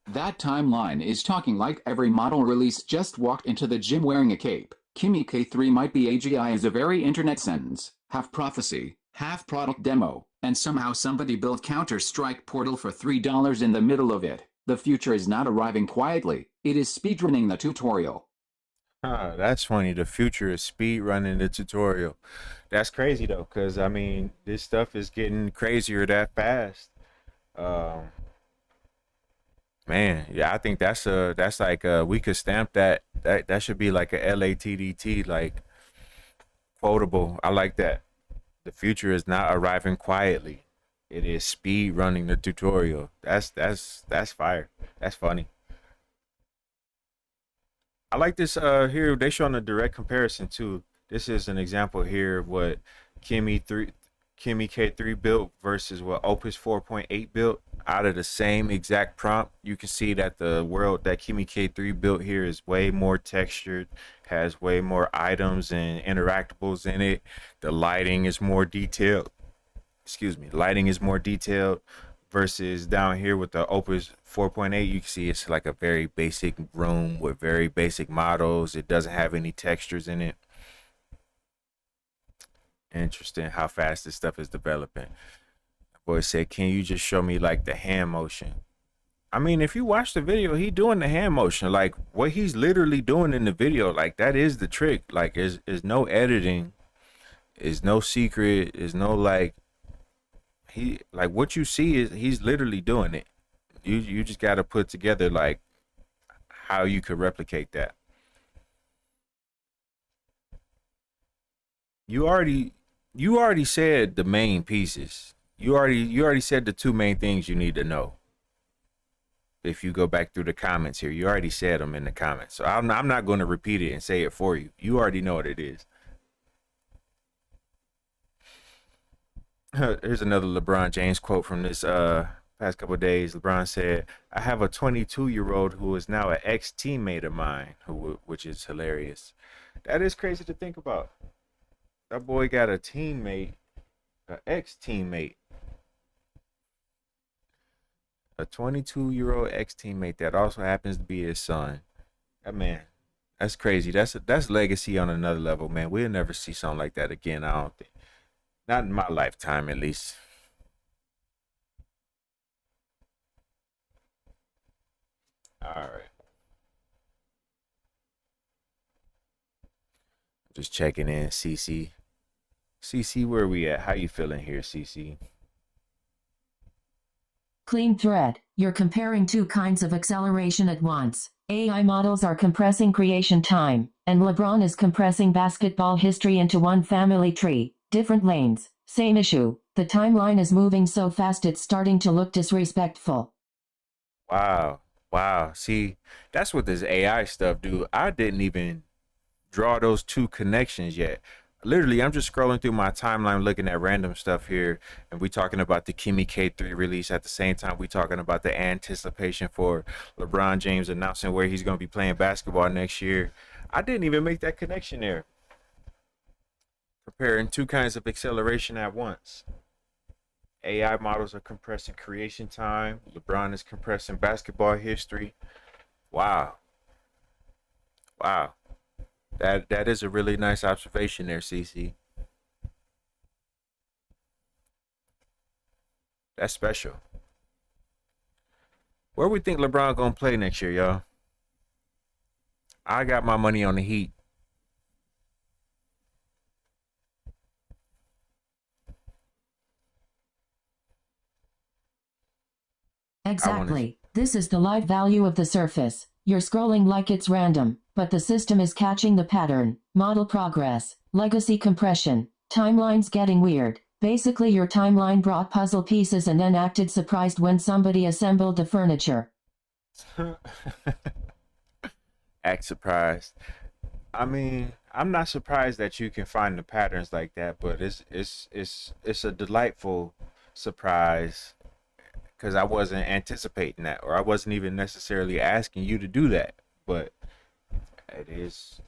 That timeline is talking like every model release just walked into the gym wearing a cape. Kimi K3 might be AGI as a very internet sentence, half prophecy, half product demo, and somehow somebody built Counter-Strike Portal for $3 in the middle of it. The future is not arriving quietly, it is speedrunning the tutorial. That's funny. The future is speed running the tutorial. That's crazy though, because I mean, this stuff is getting crazier that fast. Um, Man, yeah, I think that's like we could stamp that should be like a LATDT like quotable. I like that. The future is not arriving quietly. It is speed running the tutorial. That's fire. That's funny. I like this here they showing a direct comparison too. This is an example here of what Kimi 3 Kimi K3 built versus what Opus 4.8 built out of the same exact prompt. You can see that the world that Kimi K3 built here is way more textured, has way more items and interactables in it. The lighting is more detailed. Excuse me, lighting is more detailed versus down here with the Opus 4.8. You can see it's like a very basic room with very basic models. It doesn't have any textures in it. Interesting how fast this stuff is developing. Boy said, can you just show me like the hand motion? I mean, if you watch the video, he doing the hand motion. Like what he's literally doing in the video, like that is the trick. Like is no editing, is no secret, is no like he like what you see is he's literally doing it. You just gotta put together like how you could replicate that. You already said the main pieces. You already said the two main things you need to know. If you go back through the comments here, you already said them in the comments. So I'm not going to repeat it and say it for you. You already know what it is. Here's another LeBron James quote from this past couple of days. LeBron said, "I have a 22-year-old who is now an ex-teammate of mine," which is hilarious. That is crazy to think about. That boy got a teammate, an ex-teammate. A 22-year-old ex-teammate that also happens to be his son. That man, that's crazy. That's legacy on another level, man. We'll never see something like that again, I don't think. Not in my lifetime, at least. All right. Just checking in, CC. CC, where we at? How you feeling here, CC? Clean thread. You're comparing two kinds of acceleration at once. AI models are compressing creation time, and LeBron is compressing basketball history into one family tree. Different lanes, same issue. The timeline is moving so fast it's starting to look disrespectful. Wow. Wow. See, that's what this AI stuff do. I didn't even draw those two connections yet. Literally, I'm just scrolling through my timeline looking at random stuff here, and we talking about the Kimmy K3 release. At the same time, we talking about the anticipation for LeBron James announcing where he's going to be playing basketball next year. I didn't even make that connection there. Comparing two kinds of acceleration at once. AI models are compressing creation time. LeBron is compressing basketball history. Wow. Wow. That is a really nice observation there, CC. That's special. Where we think LeBron gonna play next year, y'all? I got my money on the Heat. Exactly. This is the live value of the surface. You're scrolling like it's random, but the system is catching the pattern. Model progress, legacy compression, timelines getting weird. Basically, your timeline brought puzzle pieces and then acted surprised when somebody assembled the furniture. Act surprised. I mean, I'm not surprised that you can find the patterns like that, but it's a delightful surprise because I wasn't anticipating that, or I wasn't even necessarily asking you to do that. But it is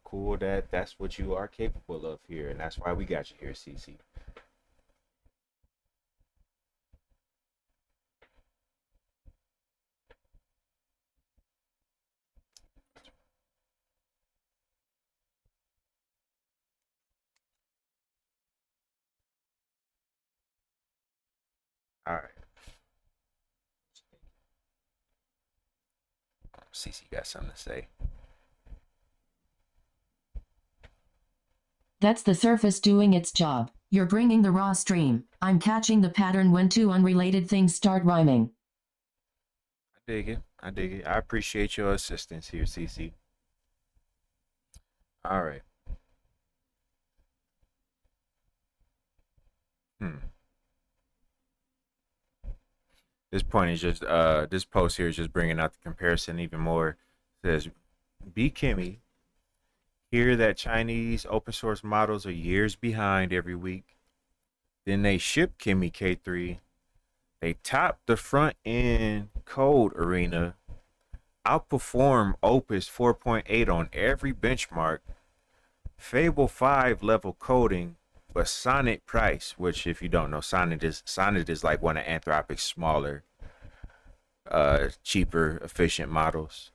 cool that that's what you are capable of here, and that's why we got you here, CC. All right. CC got something to say. That's the surface doing its job. You're bringing the raw stream. I'm catching the pattern when two unrelated things start rhyming. I dig it. I dig it. I appreciate your assistance here, CC. All right. This point is just this post here is just bringing out the comparison even more. It says, "Be Kimmy. Hear that Chinese open source models are years behind every week. Then they ship Kimmy K3. They top the front end code arena, outperform Opus 4.8 on every benchmark, Fable 5 level coding, but Sonnet price," which if you don't know, Sonnet is like one of Anthropic's smaller, cheaper, efficient models.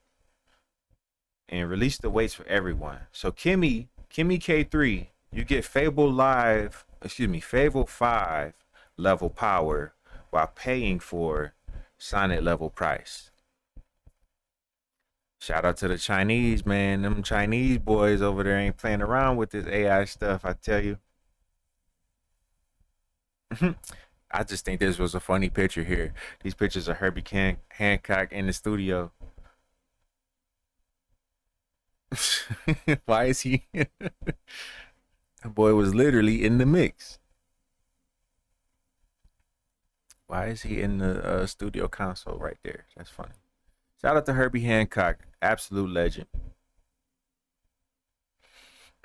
And release the weights for everyone. So Kimmy K3, you get Fable 5 level power while paying for Sonnet level price. Shout out to the Chinese, man. Them Chinese boys over there ain't playing around with this AI stuff, I tell you. I just think this was a funny picture here. These pictures of Herbie Hancock in the studio. Why is he? The boy was literally in the mix. Why is he in the studio console right there? That's funny. Shout out to Herbie Hancock, absolute legend.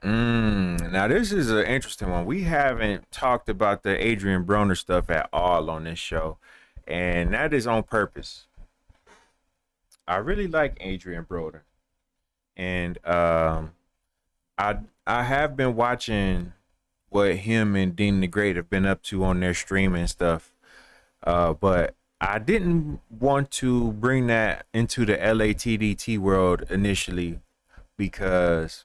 Now this is an interesting one. We haven't talked about the Adrian Broner stuff at all on this show, and that is on purpose. I really like Adrian Broner, and I have been watching what him and Dean the Great have been up to on their stream and stuff, but I didn't want to bring that into the LATDT world initially because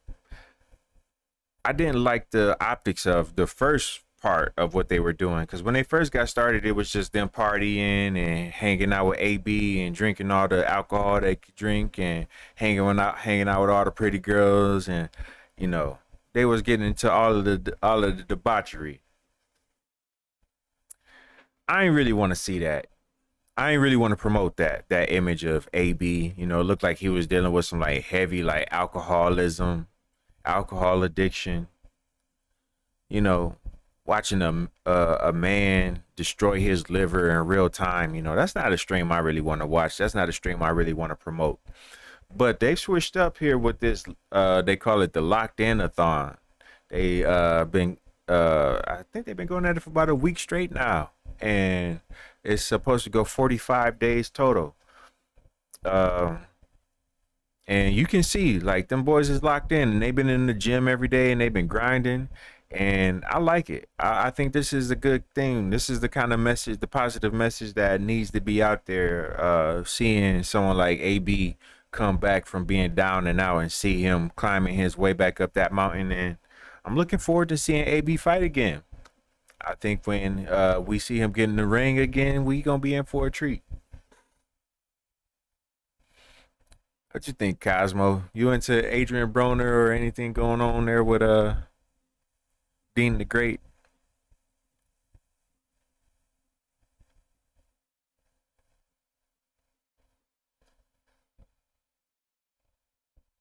I didn't like the optics of the first part of what they were doing. Because when they first got started, it was just them partying and hanging out with AB and drinking all the alcohol they could drink and hanging out with all the pretty girls, and you know they was getting into all of the debauchery. I ain't really want to see that. I ain't really want to promote that image of AB. You know, it looked like he was dealing with some like heavy like alcoholism, alcohol addiction. You know, watching a man destroy his liver in real time. You know, that's not a stream I really want to watch. That's not a stream I really want to promote. But they've switched up here with this. They call it the Locked In-a-thon. They been I think they've been going at it for about a week straight now, and it's supposed to go 45 days total. And you can see like them boys is locked in, and they've been in the gym every day, and they've been grinding, and I like it. I think this is a good thing. This is the kind of message, the positive message that needs to be out there. Seeing someone like AB come back from being down and out, and see him climbing his way back up that mountain, and I'm looking forward to seeing AB fight again. I think when we see him get in the ring again, we gonna be in for a treat. What you think, Cosmo? You into Adrian Broner or anything going on there with Dean the Great?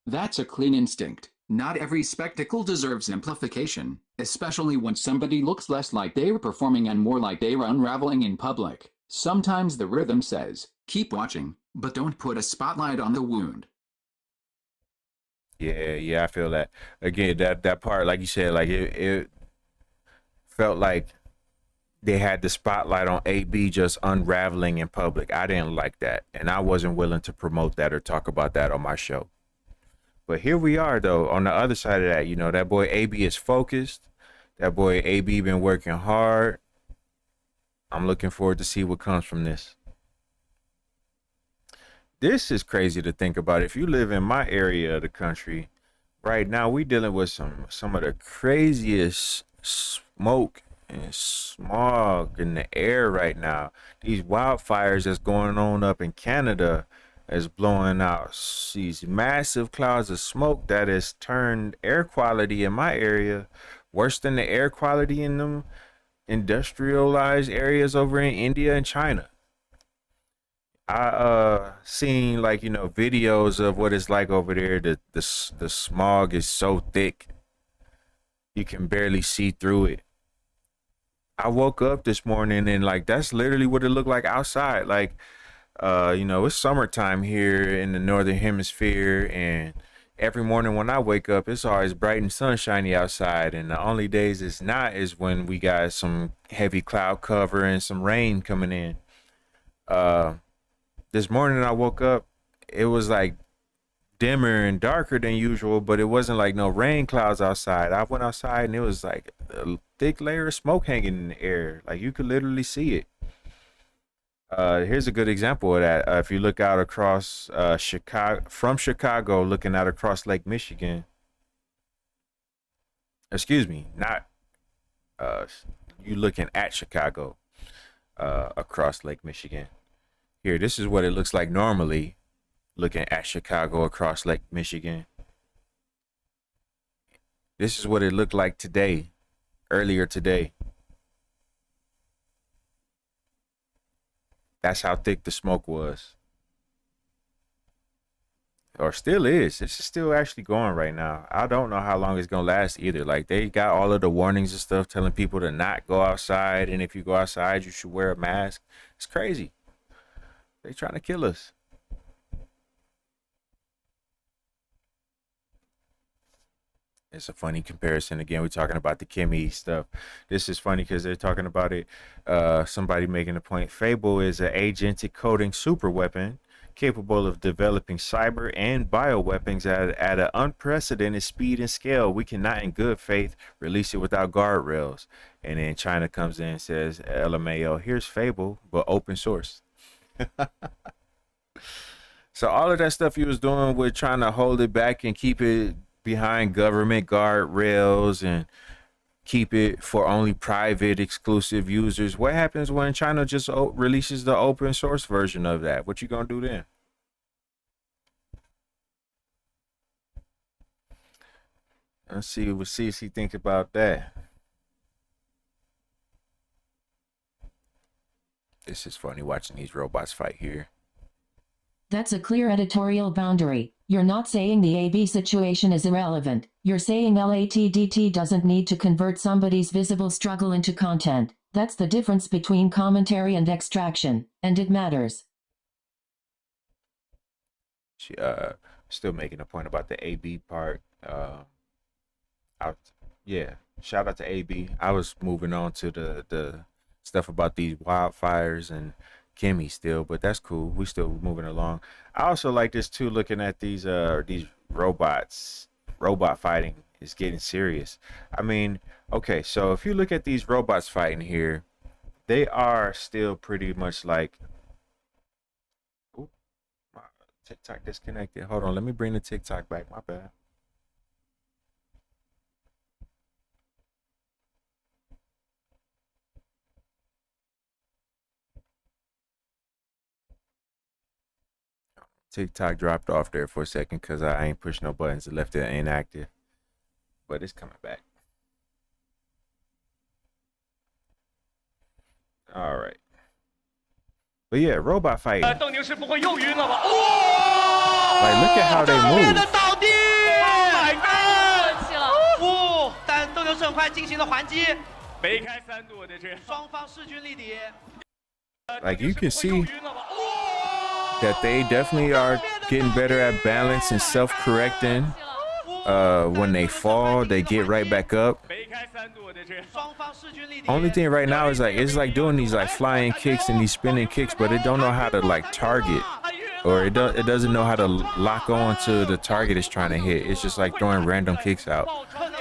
That's a clean instinct. Not every spectacle deserves amplification, especially when somebody looks less like they were performing and more like they were unraveling in public. Sometimes the rhythm says, keep watching, but don't put a spotlight on the wound. Yeah, I feel that. Again, that part, like you said, like it felt like they had the spotlight on AB just unraveling in public. I didn't like that, and I wasn't willing to promote that or talk about that on my show. But here we are, though, on the other side of that. You know, that boy AB is focused. That boy AB been working hard. I'm looking forward to see what comes from this. This is crazy to think about. If you live in my area of the country, right now we dealing with some of the craziest smoke and smog in the air right now. These wildfires that's going on up in Canada is blowing out these massive clouds of smoke that has turned air quality in my area worse than the air quality in them industrialized areas over in India and China. I seen like, you know, videos of what it's like over there. The smog is so thick you can barely see through it. I woke up this morning and like that's literally what it looked like outside. Like you know, it's summertime here in the northern hemisphere, and every morning when I wake up, it's always bright and sunshiny outside, and the only days it's not is when we got some heavy cloud cover and some rain coming in. This morning I woke up, it was like dimmer and darker than usual, but it wasn't like no rain clouds outside. I went outside and it was like a thick layer of smoke hanging in the air. Like you could literally see it. Here's a good example of that. If you look out across Chicago, looking out across Lake Michigan. Excuse me, not you looking at Chicago across Lake Michigan. Here, this is what it looks like normally, looking at Chicago across Lake Michigan. This is what it looked like today, earlier today. That's how thick the smoke was. Or still is. This is still actually going right now. I don't know how long it's gonna last either. Like, they got all of the warnings and stuff telling people to not go outside, and if you go outside you should wear a mask. It's crazy. They trying to kill us. It's a funny comparison. Again, we're talking about the Kimmy stuff. This is funny because they're talking about it. Somebody making a point. Fable is an agentic coding super weapon capable of developing cyber and bioweapons at an unprecedented speed and scale. We cannot in good faith release it without guardrails. And then China comes in and says, LMAO, here's Fable, but open source. So all of that stuff he was doing with trying to hold it back and keep it behind government guardrails and keep it for only private exclusive users. What happens when China just releases the open source version of that? What you gonna do then? Let's see what CC think about that. This is funny watching these robots fight here. That's a clear editorial boundary. You're not saying the AB situation is irrelevant. You're saying LATDT doesn't need to convert somebody's visible struggle into content. That's the difference between commentary and extraction, and it matters. She still making a point about the AB part. Yeah, shout out to AB. I was moving on to the stuff about these wildfires and Kimmy still, but that's cool. We still moving along. I also like this too, looking at these robots. Robot fighting is getting serious. I mean, okay, so if you look at these robots fighting here, they are still pretty much like, ooh, my TikTok disconnected. Hold on, let me bring the TikTok back. My bad. TikTok dropped off there for a second because I ain't pushed no buttons. It left it inactive. But it's coming back. All right. But yeah, robot fighting. Like, look at how they move. Like, you can see that they definitely are getting better at balance and self-correcting. When they fall, they get right back up. Only thing right now is like, it's like doing these like flying kicks and these spinning kicks, but it don't know how to like target, or it doesn't know how to lock on to the target it's trying to hit. It's just like throwing random kicks out.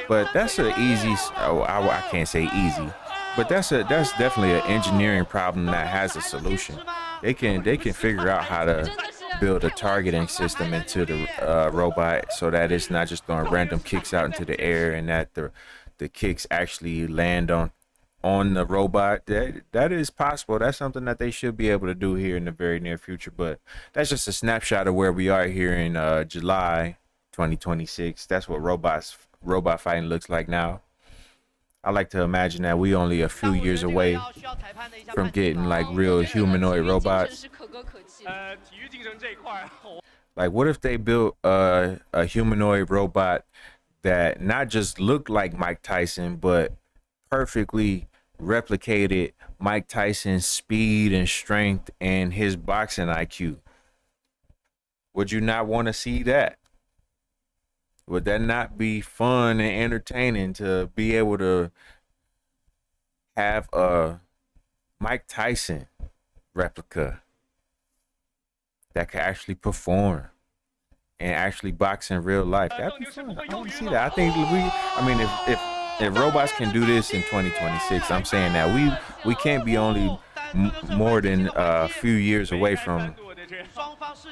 But that's an easy, I can't say easy, but that's definitely an engineering problem that has a solution. They can figure out how to build a targeting system into the robot so that it's not just throwing random kicks out into the air, and that the kicks actually land on the robot. That is possible. That's something that they should be able to do here in the very near future. But that's just a snapshot of where we are here in July 2026. That's what robot fighting looks like now. I like to imagine that we only a few years away from getting like real humanoid robots. Like, what if they built a humanoid robot that not just looked like Mike Tyson, but perfectly replicated Mike Tyson's speed and strength and his boxing IQ? Would you not want to see that? Would that not be fun and entertaining to be able to have a Mike Tyson replica that could actually perform and actually box in real life? That'd be fun. I want to see that. I think if robots can do this in 2026, I'm saying that we can't be only more than a few years away from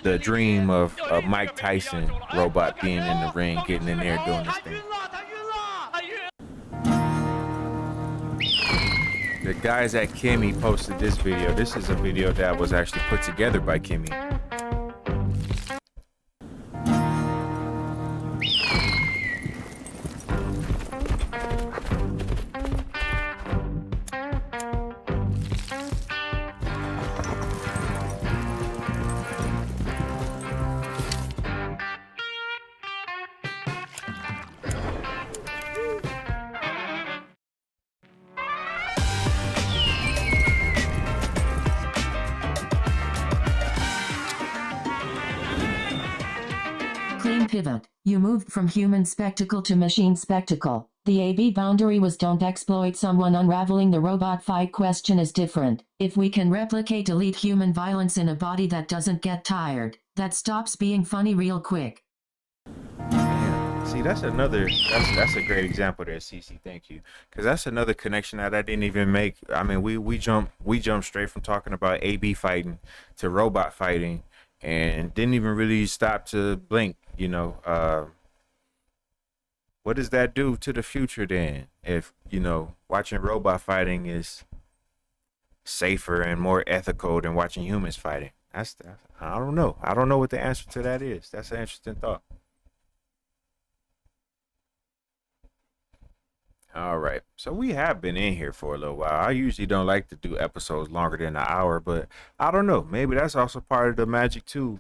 the dream of a Mike Tyson robot being in the ring, getting in there, doing this thing. The guys at Kimmy posted this video. This is a video that was actually put together by Kimmy. Clean pivot. You moved from human spectacle to machine spectacle. The AB boundary was don't exploit someone. Unraveling the robot fight question is different. If we can replicate elite human violence in a body that doesn't get tired, that stops being funny real quick. Yeah. See, that's a great example there, Cece. Thank you, because that's another connection that I didn't even make. I mean, we jump straight from talking about AB fighting to robot fighting, and didn't even really stop to blink. You know, what does that do to the future then? If, you know, watching robot fighting is safer and more ethical than watching humans fighting? I don't know. I don't know what the answer to that is. That's an interesting thought. All right. So we have been in here for a little while. I usually don't like to do episodes longer than an hour, but I don't know. Maybe that's also part of the magic too.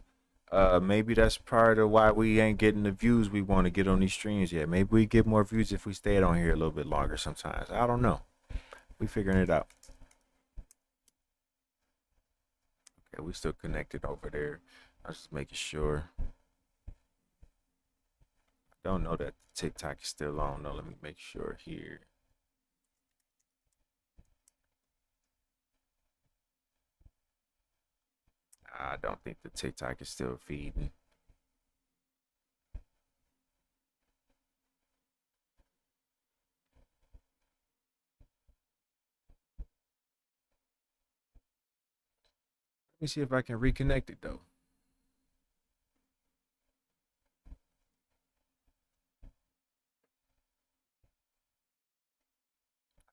Maybe that's part of why we ain't getting the views we want to get on these streams yet. Maybe we get more views if we stayed on here a little bit longer sometimes. I don't know. We figuring it out. Okay, we still connected over there. I was just making sure. I don't know that TikTok is still on. No, let me make sure here. I don't think the TikTok is still feeding. Let me see if I can reconnect it though.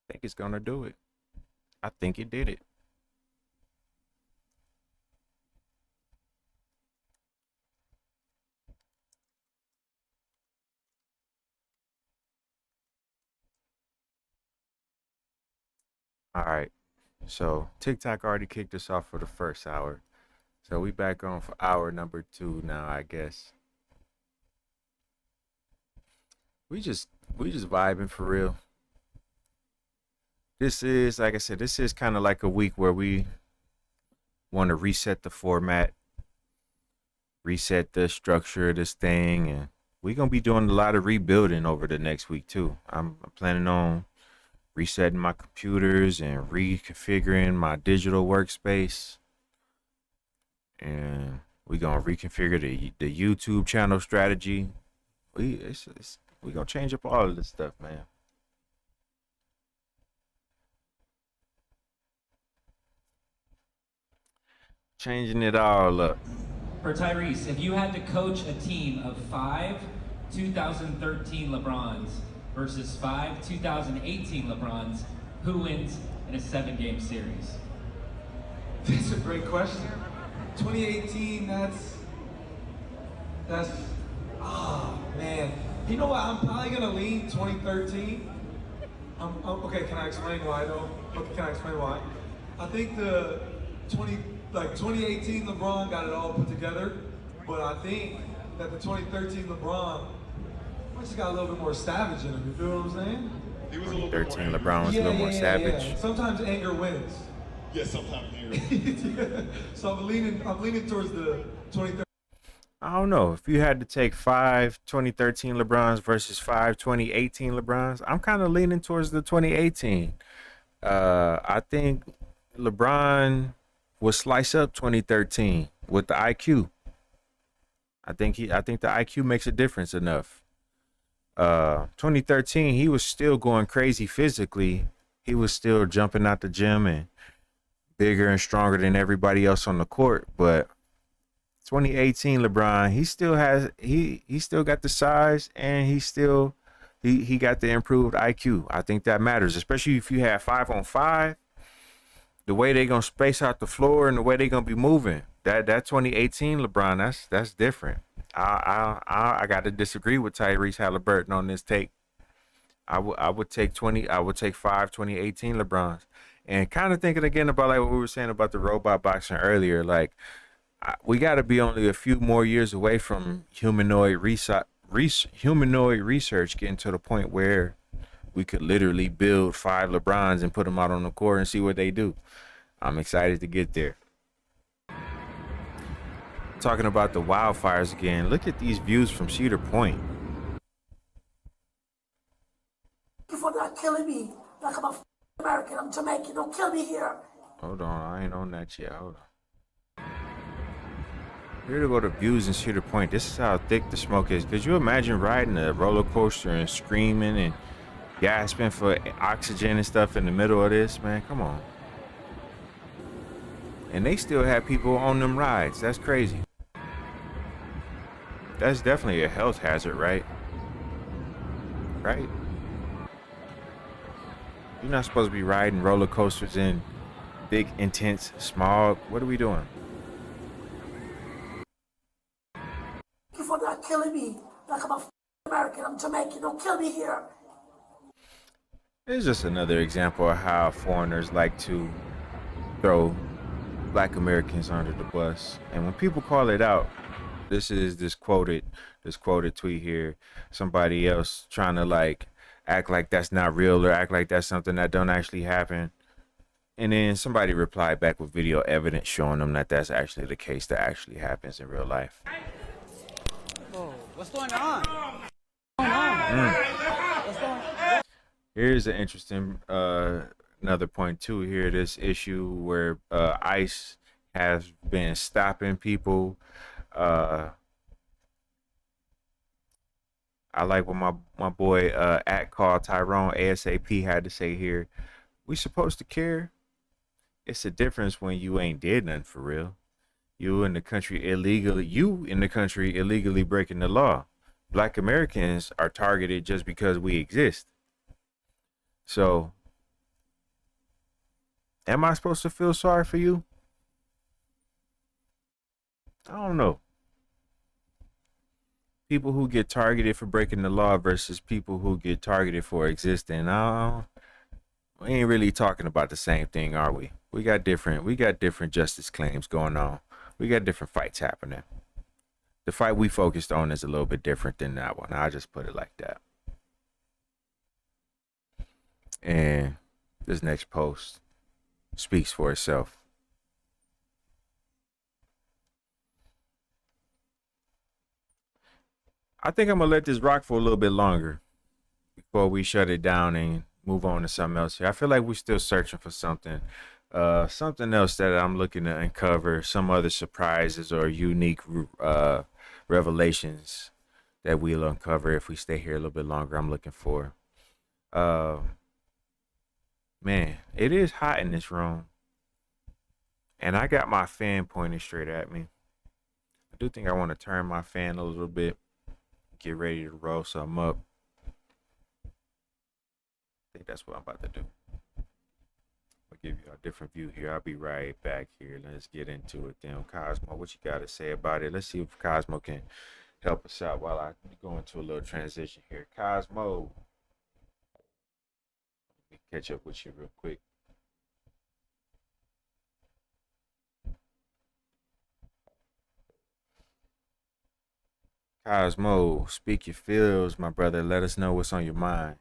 I think it's gonna do it. I think it did it. All right, so TikTok already kicked us off for the first hour. So we back on for hour number 2 now, I guess. We just vibing for real. This is, like I said, this is kind of like a week where we want to reset the format, reset the structure of this thing, and we're gonna be doing a lot of rebuilding over the next week too. I'm planning on resetting my computers and reconfiguring my digital workspace, and we're gonna reconfigure the YouTube channel strategy. We gonna change up all of this stuff, man. Changing it all up. For Tyrese, if you had to coach a team of 5 2013 LeBrons versus 5 2018 LeBrons, who wins in a 7-game series? That's a great question. 2018, that's, oh man. You know what, I'm probably gonna lean 2013. Okay, can I explain why though? Okay, can I explain why? I think the 2018 LeBron got it all put together, but I think that the 2013 LeBron just got a little bit more savage in him, you feel what I'm saying? He was a little 13 LeBron was a little more savage. Yeah. Sometimes anger wins. Yeah, sometimes anger wins. Yeah. So I'm leaning towards the 2013. I don't know. If you had to take 5 2013 LeBrons versus 5 2018 LeBrons, I'm kind of leaning towards the 2018. I think LeBron will slice up 2013 with the IQ. I think the IQ makes a difference enough. 2013, he was still going crazy physically. He was still jumping out the gym and bigger and stronger than everybody else on the court. But 2018 LeBron, he still got the size, and he got the improved IQ. I think that matters, especially if you have 5-on-5. the way they gonna space out the floor and the way they gonna be moving. That 2018 LeBron, that's different. I got to disagree with Tyrese Halliburton on this take. I would take 5 2018 LeBrons. And kind of thinking again about like what we were saying about the robot boxing earlier, like we got to be only a few more years away from humanoid research getting to the point where we could literally build 5 LeBrons and put them out on the court and see what they do. I'm excited to get there. Talking about the wildfires again, look at these views from Cedar Point. You for not killing me like I'm a American. I'm Jamaican. Don't kill me here. Hold on, I ain't on that yet. Hold on. Here to go to views in Cedar Point. This is how thick the smoke is. Could you imagine riding a roller coaster and screaming and gasping for oxygen and stuff in the middle of this, man? Come on. And they still have people on them rides. That's crazy. That's definitely a health hazard, right? Right? You're not supposed to be riding roller coasters in big, intense smog. What are we doing? You for not killing me like I'm a American. I'm Jamaican. Don't kill me here. It's just another example of how foreigners like to throw Black Americans under the bus. And when people call it out, this is this quoted tweet here. Somebody else trying to like act like that's not real or act like that's something that don't actually happen. And then somebody replied back with video evidence showing them that that's actually the case that actually happens in real life. Oh, what's going on? Here's an interesting another point too here. This issue where ICE has been stopping people. I like what my boy at call Tyrone ASAP had to say here. We supposed to care. It's a difference when you ain't did nothing for real. You in the country illegally breaking the law. Black Americans are targeted just because we exist. So, am I supposed to feel sorry for you? I don't know. People who get targeted for breaking the law versus people who get targeted for existing. We ain't really talking about the same thing, are we? We got different justice claims going on. We got different fights happening. The fight we focused on is a little bit different than that one. I'll just put it like that. And this next post speaks for itself. I think I'm gonna let this rock for a little bit longer before we shut it down and move on to something else here. I feel like we're still searching for something else that I'm looking to uncover, some other surprises or unique revelations that we'll uncover if we stay here a little bit longer. I'm looking for. Man, it is hot in this room, and I got my fan pointed straight at me. I do think I want to turn my fan a little bit. Get ready to roll something up. I think that's what I'm about to do. I'll give you a different view here. I'll be right back here. Let's get into it then. Cosmo, what you got to say about it? Let's see if Cosmo can help us out while I go into a little transition here. Cosmo, let me catch up with you real quick. Cosmo, speak your feels, my brother. Let us know what's on your mind.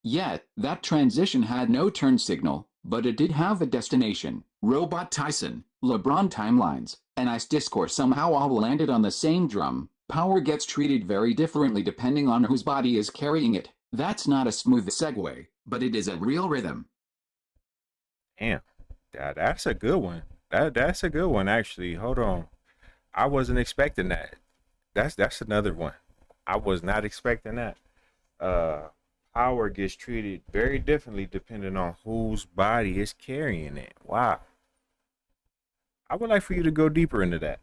Yet, that transition had no turn signal, but it did have a destination. Robot Tyson, LeBron timelines, and Ice Discourse somehow all landed on the same drum. Power gets treated very differently depending on whose body is carrying it. That's not a smooth segue, but it is a real rhythm. Damn, that's a good one. That's a good one, actually. Hold on. I wasn't expecting that. That's another one. I was not expecting that. Power gets treated very differently depending on whose body is carrying it. Wow. I would like for you to go deeper into that.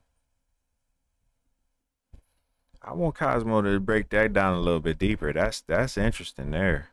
I want Cosmo to break that down a little bit deeper. That's interesting there.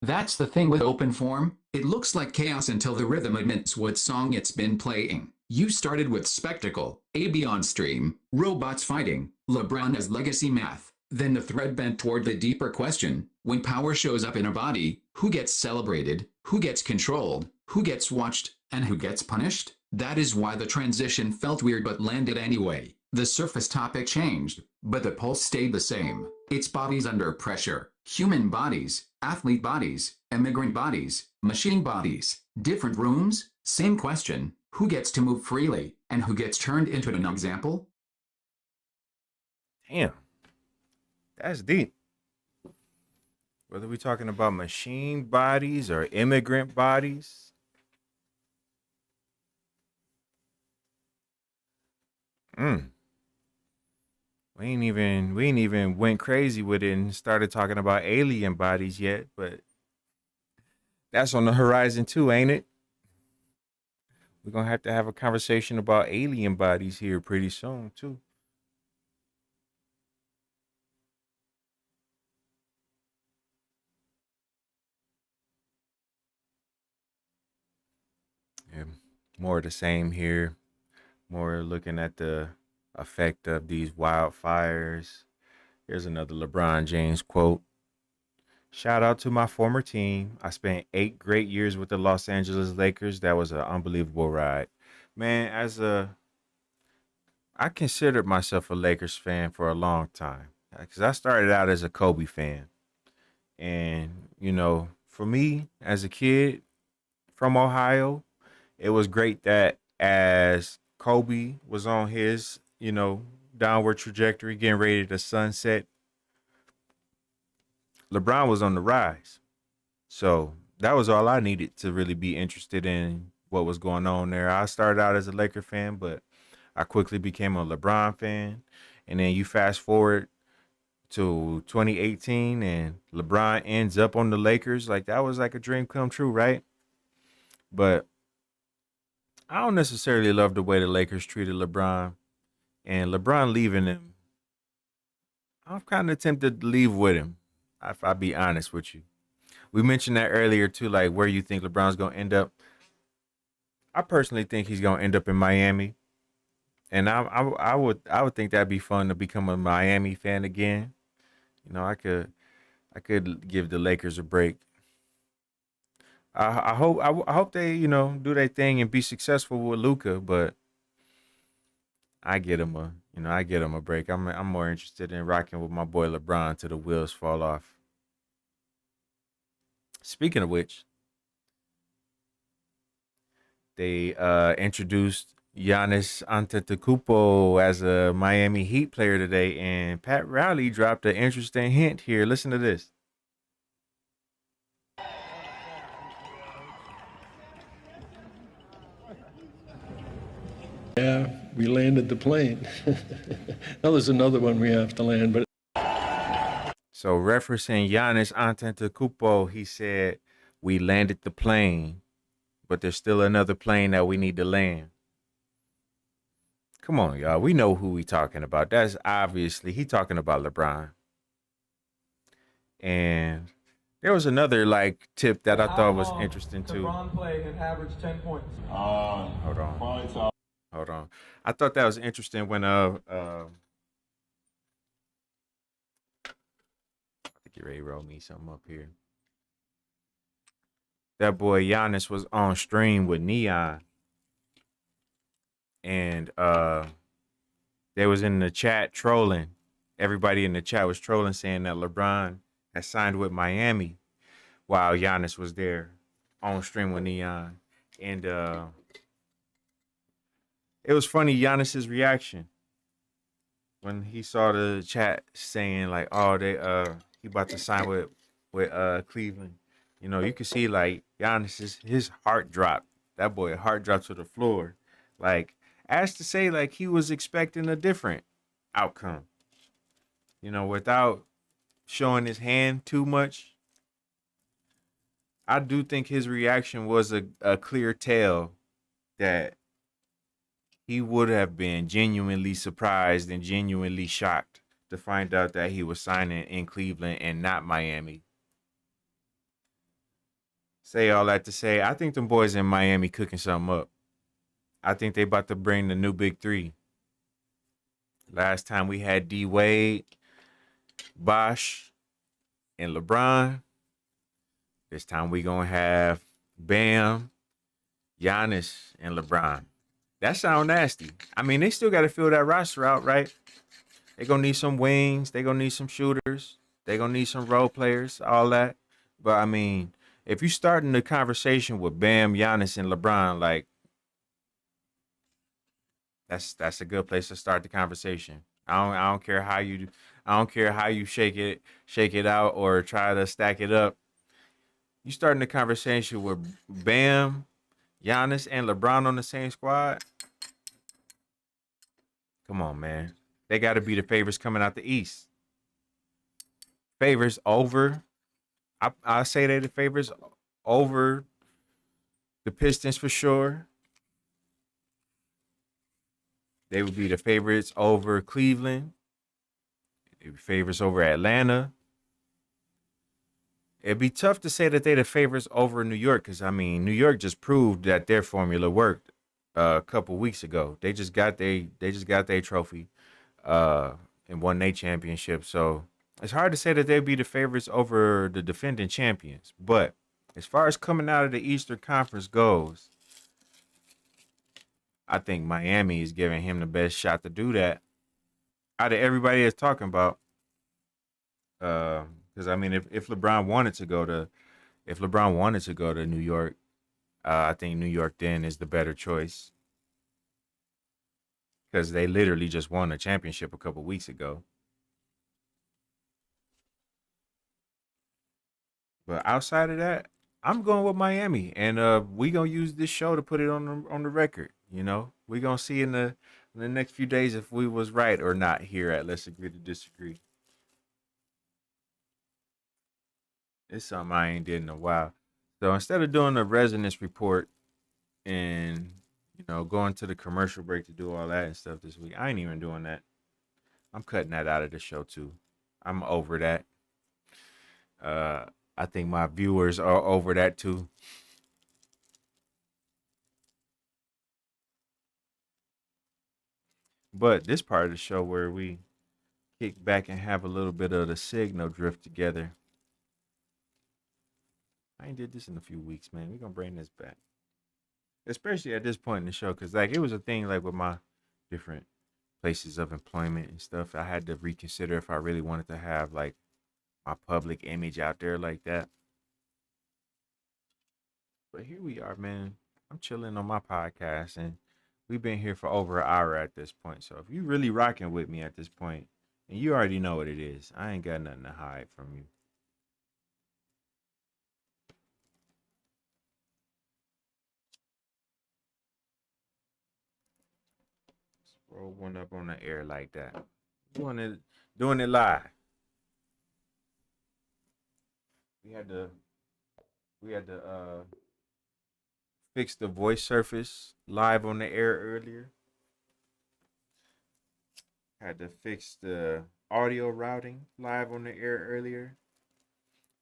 That's the thing with open form. It looks like chaos until the rhythm admits what song it's been playing. You started with spectacle, AB on stream, robots fighting, LeBron as legacy math. Then the thread bent toward the deeper question: when power shows up in a body, who gets celebrated, who gets controlled, who gets watched, and who gets punished? That is why the transition felt weird but landed anyway. The surface topic changed, but the pulse stayed the same. It's bodies under pressure. Human bodies, athlete bodies, immigrant bodies, machine bodies, different rooms, same question: who gets to move freely, and who gets turned into an example? Damn. That's deep. Whether we're talking about machine bodies or immigrant bodies. We ain't even went crazy with it and started talking about alien bodies yet, but that's on the horizon too, ain't it? We're gonna have to have a conversation about alien bodies here pretty soon too. Yeah, more of the same here. More looking at the effect of these wildfires. Here's another LeBron James quote. Shout out to my former team. I spent 8 great years with the Los Angeles Lakers. That was an unbelievable ride. Man, I considered myself a Lakers fan for a long time because I started out as a Kobe fan. And, for me as a kid from Ohio, it was great that as Kobe was on his, downward trajectory, getting ready to sunset, LeBron was on the rise. So that was all I needed to really be interested in what was going on there. I started out as a Laker fan, but I quickly became a LeBron fan. And then you fast forward to 2018 and LeBron ends up on the Lakers. Like that was like a dream come true, right? But I don't necessarily love the way the Lakers treated LeBron. And LeBron leaving him, I'm kind of tempted to leave with him, if I be honest with you. We mentioned that earlier too, like where you think LeBron's gonna end up. I personally think he's gonna end up in Miami, and I would think that'd be fun to become a Miami fan again. I could give the Lakers a break. I hope they do their thing and be successful with Luca, but I get him a break. I'm more interested in rocking with my boy LeBron till the wheels fall off. Speaking of which, they introduced Giannis Antetokounmpo as a Miami Heat player today, and Pat Riley dropped an interesting hint here. Listen to this. Yeah, we landed the plane. Now there's another one we have to land, but So referencing Giannis Antetokounmpo, he said, "We landed the plane, but there's still another plane that we need to land." Come on, y'all. We know who we talking about. That's obviously he talking about LeBron. And there was another tip that I thought was interesting too. LeBron played and averaged 10 points. Hold on. Hold on. I thought that was interesting when I think you ready to roll me something up here. That boy Giannis was on stream with Neon, and they was in the chat trolling. Everybody in the chat was trolling, saying that LeBron had signed with Miami while Giannis was there. on stream with Neon, and it was funny Giannis's reaction when he saw the chat saying like, "Oh, he about to sign with Cleveland." You know, you could see like Giannis his heart dropped. That boy heart dropped to the floor, like as to say like he was expecting a different outcome. You know, without showing his hand too much. I do think his reaction was a clear tell that he would have been genuinely surprised and genuinely shocked to find out that he was signing in Cleveland and not Miami. Say all that to say, I think them boys in Miami cooking something up. I think they about to bring the new big three. Last time we had D Wade, Bosh, and LeBron. This time we gonna have Bam, Giannis, and LeBron. That sound nasty. I mean, they still got to fill that roster out, right? They gonna need some wings. They gonna need some shooters. They gonna need some role players. All that. But I mean, if you starting the conversation with Bam, Giannis, and LeBron, like that's a good place to start the conversation. I don't care how you shake it out or try to stack it up. You starting the conversation with Bam, Giannis, and LeBron on the same squad. Come on, man. They got to be the favorites coming out the East. Favorites over. I say they the favorites over the Pistons for sure. They would be the favorites over Cleveland. They'd be favorites over Atlanta. It'd be tough to say that they're the favorites over New York because, I mean, New York just proved that their formula worked a couple weeks ago. They just got their trophy and won their championship. So it's hard to say that they'd be the favorites over the defending champions. But as far as coming out of the Eastern Conference goes, I think Miami is giving him the best shot to do that. Out of everybody that's talking about, because I mean, if LeBron wanted to go to New York, I think New York then is the better choice because they literally just won a championship a couple weeks ago. But outside of that, I'm going with Miami, and we gonna use this show to put it on the record. You know, we gonna see in the next few days if we was right or not here at Let's Agree to Disagree. It's something I ain't did in a while. So instead of doing a resonance report and going to the commercial break to do all that and stuff this week, I ain't even doing that. I'm cutting that out of the show too. I'm over that. I think my viewers are over that too. But this part of the show where we kick back and have a little bit of the signal drift together. I ain't did this in a few weeks, man. We're gonna bring this back. Especially at this point in the show, because like it was a thing like with my different places of employment and stuff. I had to reconsider if I really wanted to have like my public image out there like that. But here we are, man. I'm chilling on my podcast, and we've been here for over an hour at this point. So if you really rocking with me at this point, and you already know what it is, I ain't got nothing to hide from you. Roll one up on the air like that. Doing it live. We had to fix the voice surface live on the air earlier. Had to fix the audio routing live on the air earlier.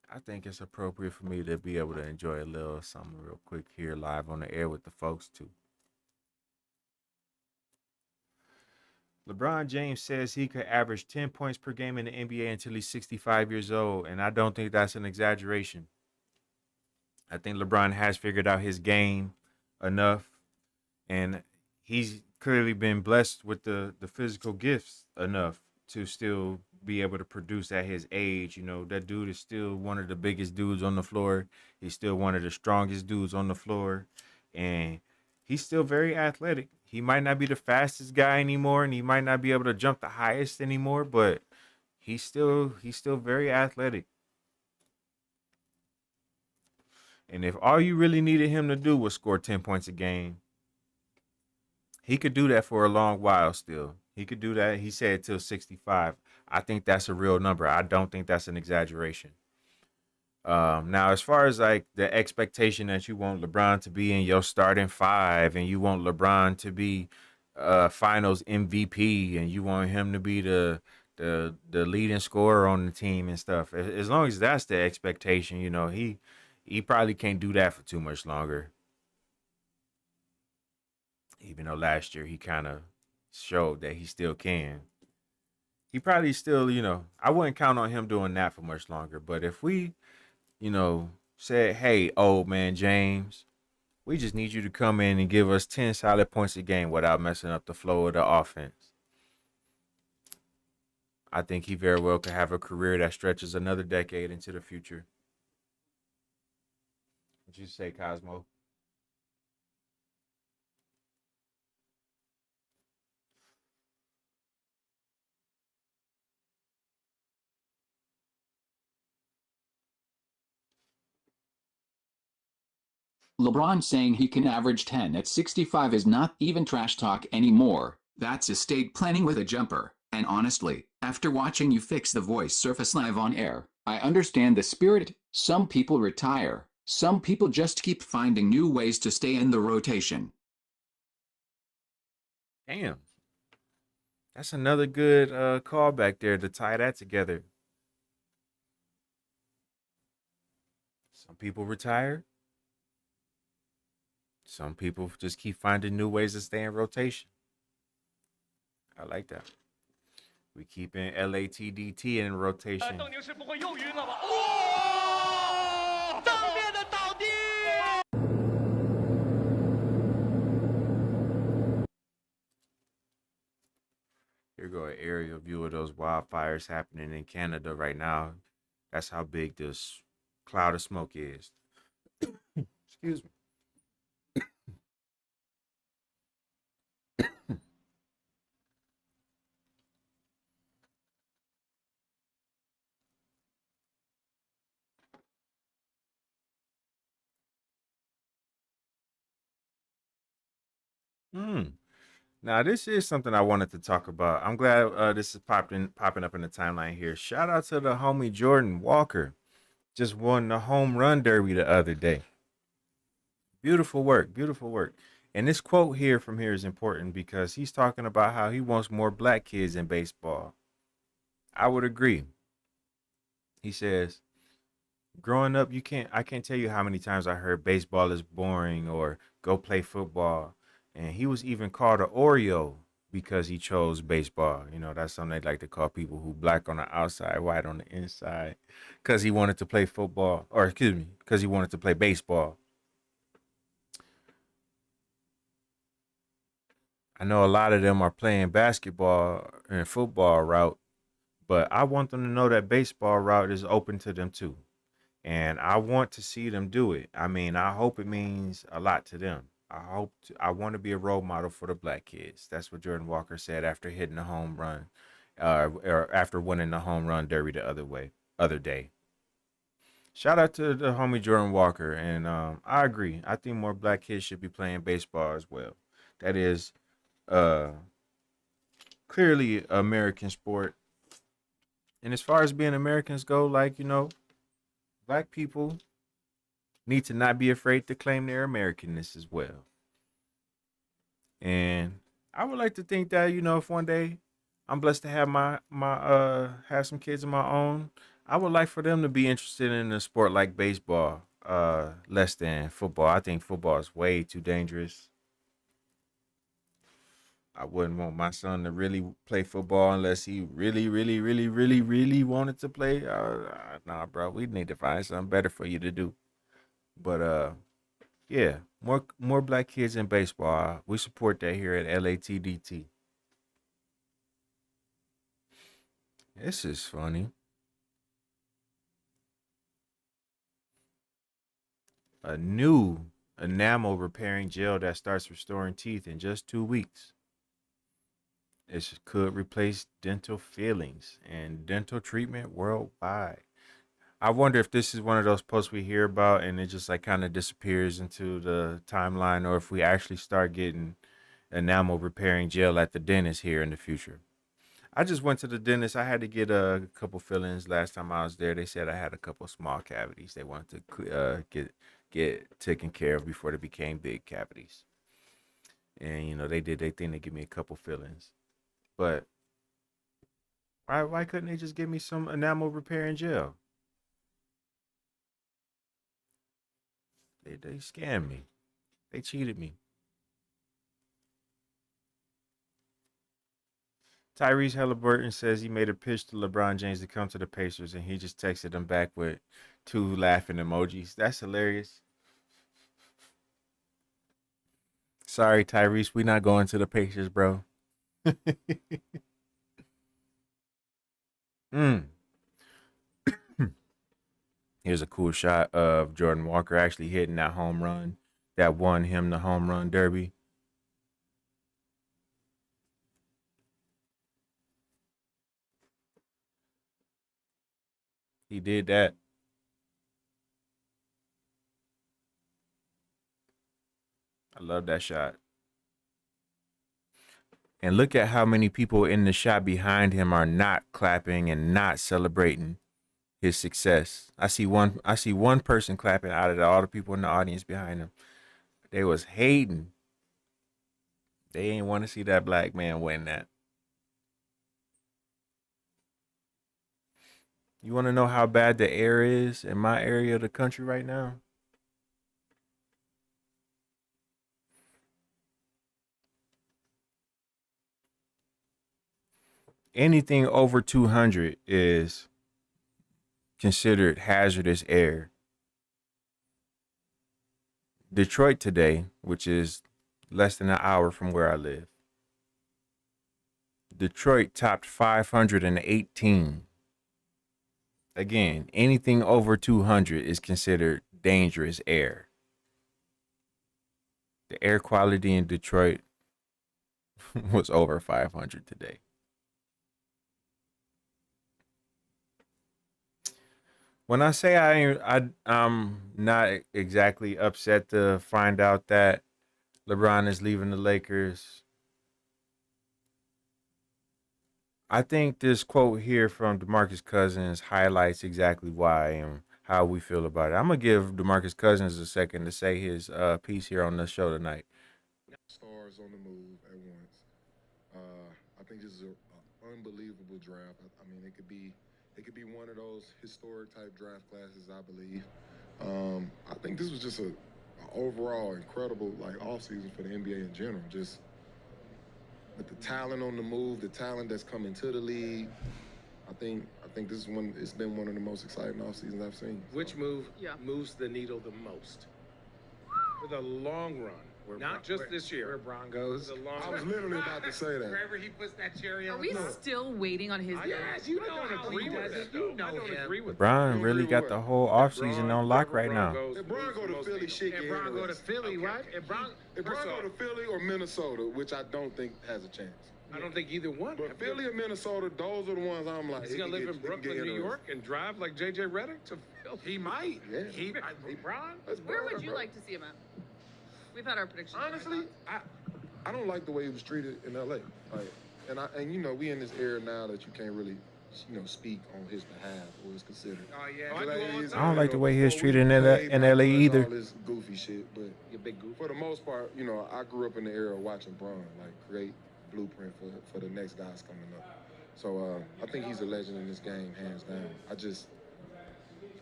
I think it's appropriate for me to be able to enjoy a little something real quick here live on the air with the folks too. LeBron James says he could average 10 points per game in the NBA until he's 65 years old, and I don't think that's an exaggeration. I think LeBron has figured out his game enough, and he's clearly been blessed with the physical gifts enough to still be able to produce at his age. You know, that dude is still one of the biggest dudes on the floor. He's still one of the strongest dudes on the floor. And he's still very athletic. He might not be the fastest guy anymore, and he might not be able to jump the highest anymore, but he's still very athletic. And if all you really needed him to do was score 10 points a game, he could do that for a long while still. He could do that. He said till 65. I think that's a real number. I don't think that's an exaggeration. Now, as far as like the expectation that you want LeBron to be in your starting five, and you want LeBron to be Finals MVP, and you want him to be the leading scorer on the team and stuff. As long as that's the expectation, you know, he probably can't do that for too much longer. Even though last year he kind of showed that he still can. He probably still, you know, I wouldn't count on him doing that for much longer. But if we, you know, said, hey, old man James, we just need you to come in and give us 10 solid points a game without messing up the flow of the offense, I think he very well could have a career that stretches another decade into the future. What you say, Cosmo? LeBron saying he can average 10 at 65 is not even trash talk anymore. That's estate planning with a jumper. And honestly, after watching you fix the voice surface live on air, I understand the spirit. Some people retire. Some people just keep finding new ways to stay in the rotation. Damn. That's another good call back there to tie that together. Some people retire. Some people just keep finding new ways to stay in rotation. I like that. We keep in LATDT in rotation. Here go an aerial view of those wildfires happening in Canada right now. That's how big this cloud of smoke is. Excuse me. Now, this is something I wanted to talk about. I'm glad this is popping up in the timeline here. Shout out to the homie Jordan Walker. Just won the home run derby the other day. Beautiful work, beautiful work. And this quote here from here is important because he's talking about how he wants more black kids in baseball. I would agree. He says, growing up, I can't tell you how many times I heard baseball is boring or go play football. And he was even called an Oreo because he chose baseball. You know, that's something they like to call people who black on the outside, white on the inside, because he wanted to play football, or excuse me, because he wanted to play baseball. I know a lot of them are playing basketball and football route, but I want them to know that baseball route is open to them too. And I want to see them do it. I mean, I hope it means a lot to them. I want to be a role model for the black kids. That's what Jordan Walker said after hitting the home run, or after winning the home run derby the other day. Shout out to the homie Jordan Walker, and I agree. I think more black kids should be playing baseball as well. That is uh, clearly American sport. And as far as being Americans go, like, you know, black people need to not be afraid to claim their Americanness as well. And I would like to think that, you know, if one day I'm blessed to have have some kids of my own, I would like for them to be interested in a sport like baseball, less than football. I think football is way too dangerous. I wouldn't want my son to really play football unless he really, really, really, really, really wanted to play. Nah, bro, we need to find something better for you to do. But yeah, more black kids in baseball. We support that here at LATDT. This is funny. A new enamel repairing gel that starts restoring teeth in just 2 weeks. It could replace dental fillings and dental treatment worldwide. I wonder if this is one of those posts we hear about and it just like kind of disappears into the timeline, or if we actually start getting enamel repairing gel at the dentist here in the future. I just went to the dentist. I had to get a couple fillings last time I was there. They said I had a couple small cavities they wanted to get taken care of before they became big cavities. And they did their thing to give me a couple fillings. But why couldn't they just give me some enamel repairing gel? They scammed me. They cheated me. Tyrese Halliburton says he made a pitch to LeBron James to come to the Pacers, and he just texted him back with 2 laughing emojis. That's hilarious. Sorry, Tyrese, we not going to the Pacers, bro. Here's a cool shot of Jordan Walker actually hitting that home run that won him the home run derby. He did that. I love that shot. And look at how many people in the shot behind him are not clapping and not celebrating his success. I see one person clapping out of all the people in the audience behind him. They was hating. They ain't want to see that black man win that. You want to know how bad the air is in my area of the country right now? Anything over 200 is considered hazardous air. Detroit today, which is less than an hour from where I live, Detroit topped 518. Again, anything over 200 is considered dangerous air. The air quality in Detroit was over 500 today. When I say I'm not exactly upset to find out that LeBron is leaving the Lakers, I think this quote here from DeMarcus Cousins highlights exactly why and how we feel about it. I'm going to give DeMarcus Cousins a second to say his piece here on the show tonight. Stars on the move at once. I think this is an unbelievable draft. I mean, it could be one of those historic type draft classes, I believe. I think this was just an overall incredible offseason for the NBA in general. Just with the talent on the move, the talent that's coming to the league. I think this is it's been one of the most exciting off seasons I've seen. Which move moves the needle the most for the long run? Not just this year. Where Bron goes. I was literally about to say that. Wherever he puts that cherry on Are we still waiting on his? Yes, you don't agree with that. You know him. LeBron really got the whole offseason on lock right now. If Bron go to Philly, shit get Bron go to Philly, what? If Bron go to Philly or Minnesota, which I don't think has a chance. I don't think either one. But Philly or Minnesota, those are the ones I'm like. He's gonna live in Brooklyn, New York, and drive like JJ Redick to Philly. He might. Yeah. Bron. Where would you like to see him at? We've had our predictions. Honestly, I don't like the way he was treated in LA. And we in this era now that you can't really, speak on his behalf or is considered. Oh yeah. I don't like the way he was treated in LA either. All this goofy shit, but you're big goof. For the most part, I grew up in the era of watching Bron create blueprint for the next guys coming up. So I think he's a legend in this game, hands down. I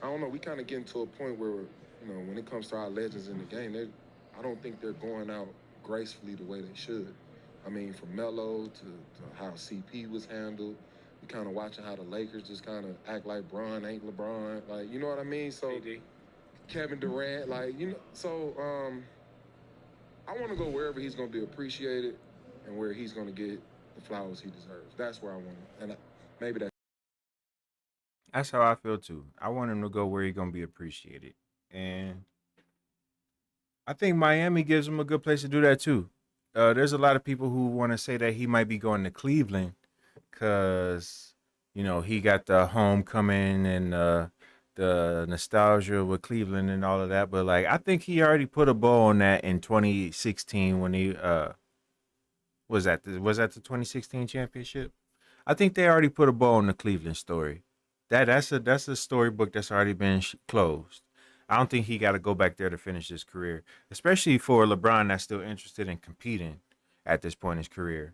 don't know. We kind of getting to a point where when it comes to our legends in the game, I don't think they're going out gracefully the way they should. I mean, from Melo to how CP was handled, we kind of watching how the Lakers just kind of act like Bron ain't LeBron. You know what I mean? So AD. Kevin Durant, so I want to go wherever he's going to be appreciated and where he's going to get the flowers he deserves. That's where I want him. And maybe that's That's how I feel too. I want him to go where he's gonna be appreciated, and I think Miami gives him a good place to do that too. There's a lot of people who want to say that he might be going to Cleveland because he got the homecoming and the nostalgia with Cleveland and all of that. But like, I think he already put a bow on that in 2016 when he was that the 2016 championship. I think they already put a bow on the Cleveland story. That's a storybook that's already been closed. I don't think he got to go back there to finish his career, especially for LeBron that's still interested in competing at this point in his career.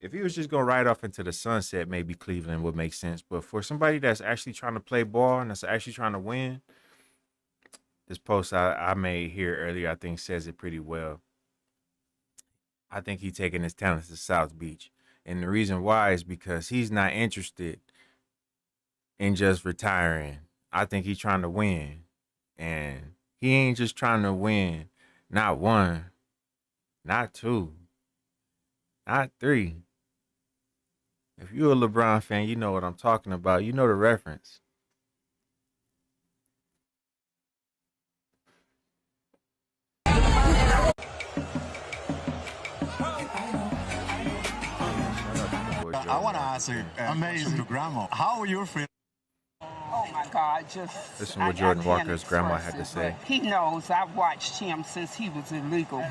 If he was just going to ride off into the sunset, maybe Cleveland would make sense. But for somebody that's actually trying to play ball and that's actually trying to win, this post I made here earlier, I think says it pretty well. I think he's taking his talents to South Beach. And the reason why is because he's not interested in just retiring. I think he's trying to win. And he ain't just trying to win not one, not two, not three. If you're a LeBron fan, you know what I'm talking about. You know the reference. I want to ask you, amazing grandma, how you feel? Oh my God, just listen to what Jordan Walker's grandma had to say. He knows I've watched him since he was illegal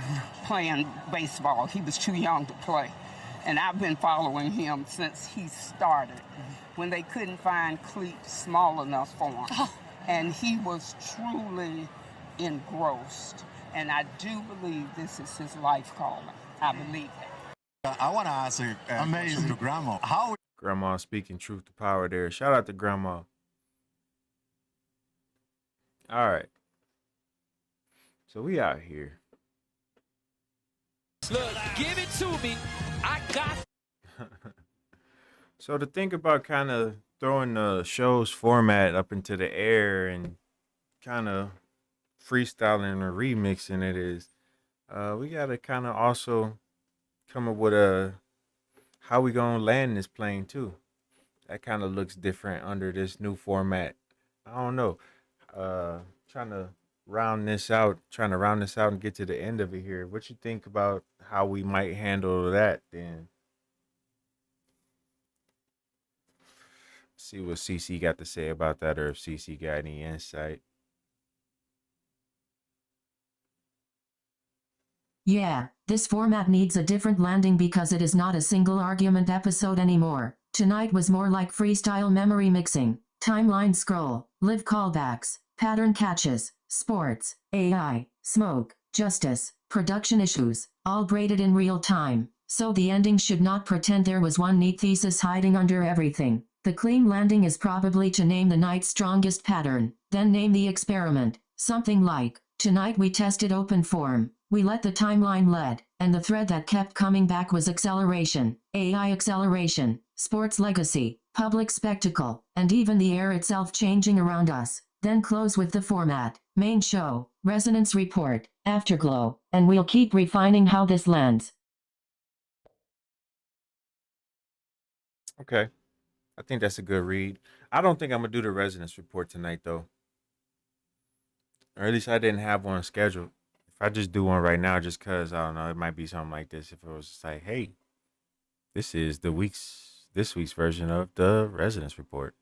playing baseball. He was too young to play. And I've been following him since he started, when they couldn't find cleats small enough for him. And he was truly engrossed. And I do believe this is his life calling. I believe that. I want to ask you, amazing grandma, how... Grandma speaking truth to power there. Shout out to Grandma. All right. So we out here. Look, give it to me. I got. So to think about kind of throwing the show's format up into the air and kind of freestyling or remixing it is, we got to kind of also come up with how we gonna land this plane too. That kind of looks different under this new format. I don't know. Trying to round this out and get to the end of it here. What you think about how we might handle that then? See what CC got to say about that, or if CC got any insight. Yeah, this format needs a different landing because it is not a single argument episode anymore. Tonight was more like freestyle memory mixing, timeline scroll, live callbacks, pattern catches, sports, AI, smoke, justice, production issues, all braided in real time. So the ending should not pretend there was one neat thesis hiding under everything. The clean landing is probably to name the night's strongest pattern, then name the experiment, something like, tonight we tested open form. We let the timeline lead, and the thread that kept coming back was acceleration, AI acceleration, sports legacy, public spectacle, and even the air itself changing around us. Then close with the format, main show, resonance report, afterglow, and we'll keep refining how this lands. Okay. I think that's a good read. I don't think I'm going to do the resonance report tonight, though. Or at least I didn't have one scheduled. If I just do one right now, just because, I don't know, it might be something like this. If it was just like, hey, this is this week's version of the resonance report.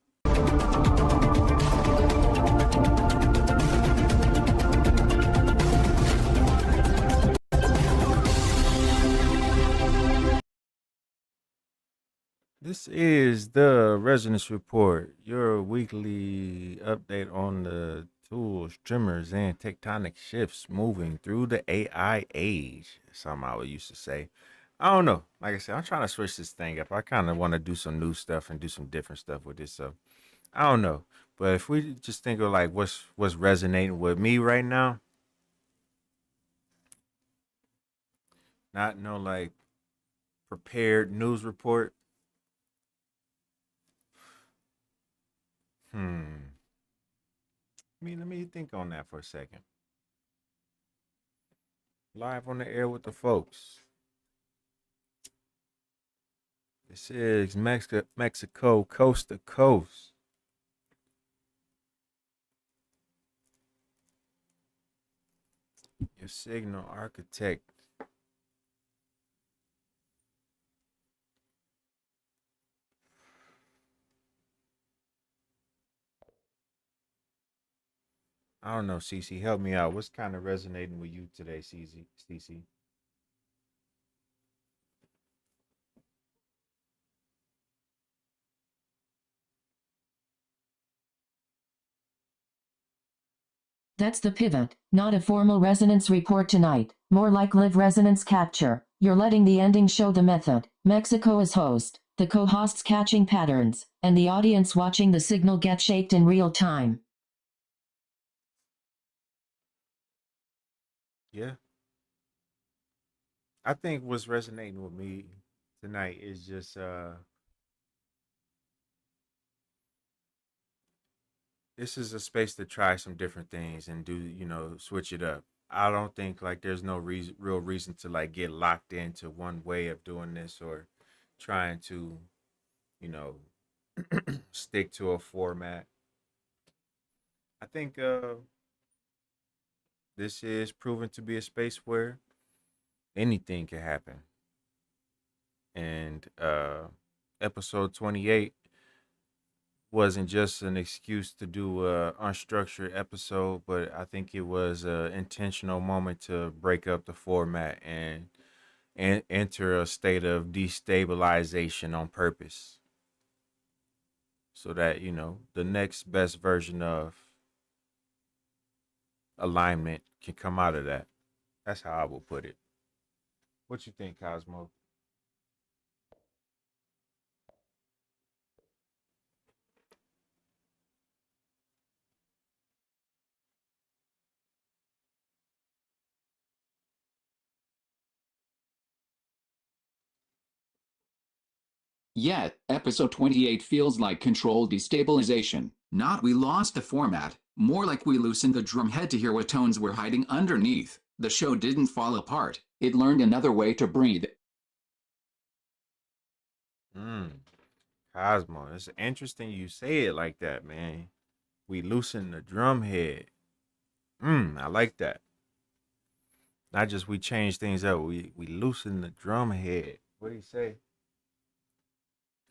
This is the Resonance Report, your weekly update on the tools, trimmers, and tectonic shifts moving through the AI age. Something I would used to say. I don't know. Like I said, I'm trying to switch this thing up. I kind of want to do some new stuff and do some different stuff with this. So I don't know. But if we just think of like what's resonating with me right now, not no like prepared news report. Let me think on that for a second. Live on the air with the folks. This is Mexico coast to coast. Your signal architect. I don't know, Cece. Help me out. What's kind of resonating with you today, Cece? That's the pivot, not a formal resonance report tonight, more like live resonance capture. You're letting the ending show the method. Mexico as host, the co-hosts catching patterns, and the audience watching the signal get shaped in real time. Yeah. I think what's resonating with me tonight is just this is a space to try some different things and do, switch it up. I don't think like there's no real reason to like get locked into one way of doing this or trying to, you know, stick to a format. I think this is proven to be a space where anything can happen. And episode 28 wasn't just an excuse to do a unstructured episode, but I think it was an intentional moment to break up the format and enter a state of destabilization on purpose, so that the next best version of alignment can come out of that. That's how I will put it. What you think, Cosmo? Yet, episode 28 feels like controlled destabilization. Not we lost the format, more like we loosened the drumhead to hear what tones were hiding underneath. The show didn't fall apart, it learned another way to breathe. Cosmo, it's interesting you say it like that, man. We loosen the drum head. I like that. Not just we change things up, we loosen the drum head. What do you say?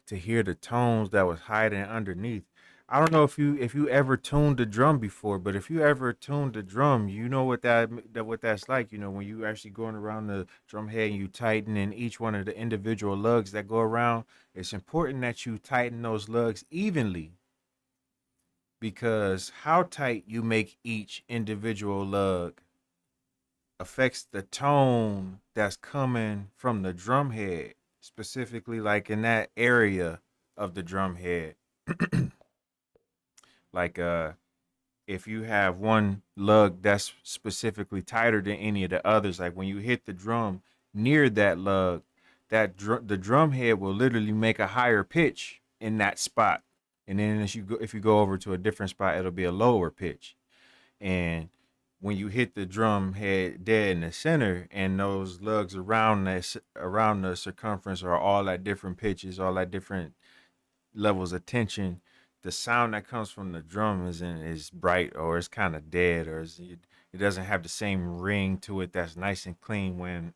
To hear the tones that was hiding underneath. I don't know if you ever tuned the drum before, but if you ever tuned the drum, you know what that's like. When you actually going around the drum head and you tighten in each one of the individual lugs that go around. It's important that you tighten those lugs evenly, because how tight you make each individual lug affects the tone that's coming from the drum head, specifically like in that area of the drum head. Like if you have one lug that's specifically tighter than any of the others, like when you hit the drum near that lug, the drum head will literally make a higher pitch in that spot. And then if you go over to a different spot, it'll be a lower pitch. And when you hit the drum head dead in the center, and those lugs around the circumference are all at different pitches, all at different levels of tension, the sound that comes from the drum is bright, or it's kind of dead, or it doesn't have the same ring to it that's nice and clean when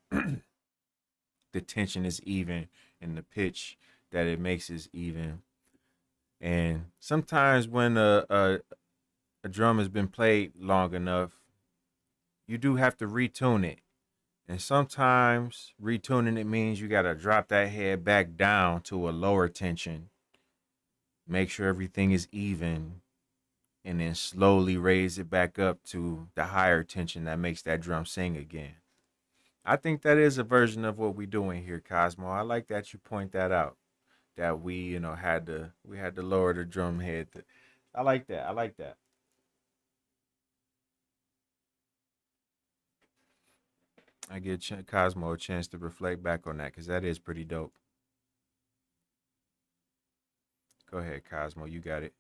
the tension is even and the pitch that it makes is even. And sometimes when a drum has been played long enough, you do have to retune it. And sometimes retuning it means you got to drop that head back down to a lower tension, make sure everything is even, and then slowly raise it back up to the higher tension that makes that drum sing again. I think that is a version of what we're doing here, Cosmo. I like that you point that out, that we had to lower the drum head. I like that. I like that. I give Cosmo a chance to reflect back on that, because that is pretty dope. Go ahead, Cosmo. You got it.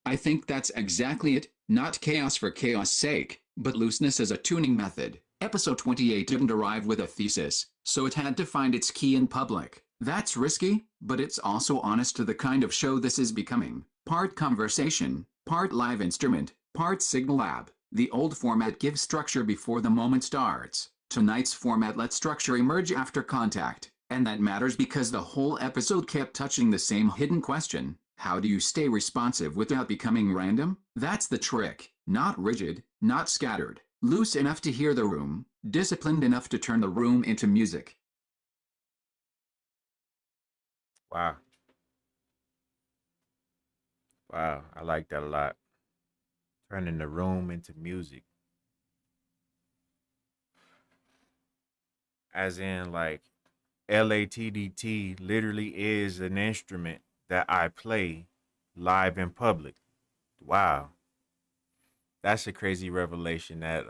I think that's exactly it, not chaos for chaos' sake, But looseness is a tuning method. Episode 28 didn't arrive with a thesis, so it had to find its key in public. That's risky, but it's also honest to the kind of show this is becoming. Part conversation, part live instrument, part signal lab. The old format gives structure before the moment starts. Tonight's format lets structure emerge after contact. And that matters because the whole episode kept touching the same hidden question. How do you stay responsive without becoming random? That's the trick. Not rigid, not scattered. Loose enough to hear the room, disciplined enough to turn the room into music. Wow. Wow, I like that a lot. Turning the room into music. As in, like, LATDT literally is an instrument that I play live in public. Wow. That's a crazy revelation that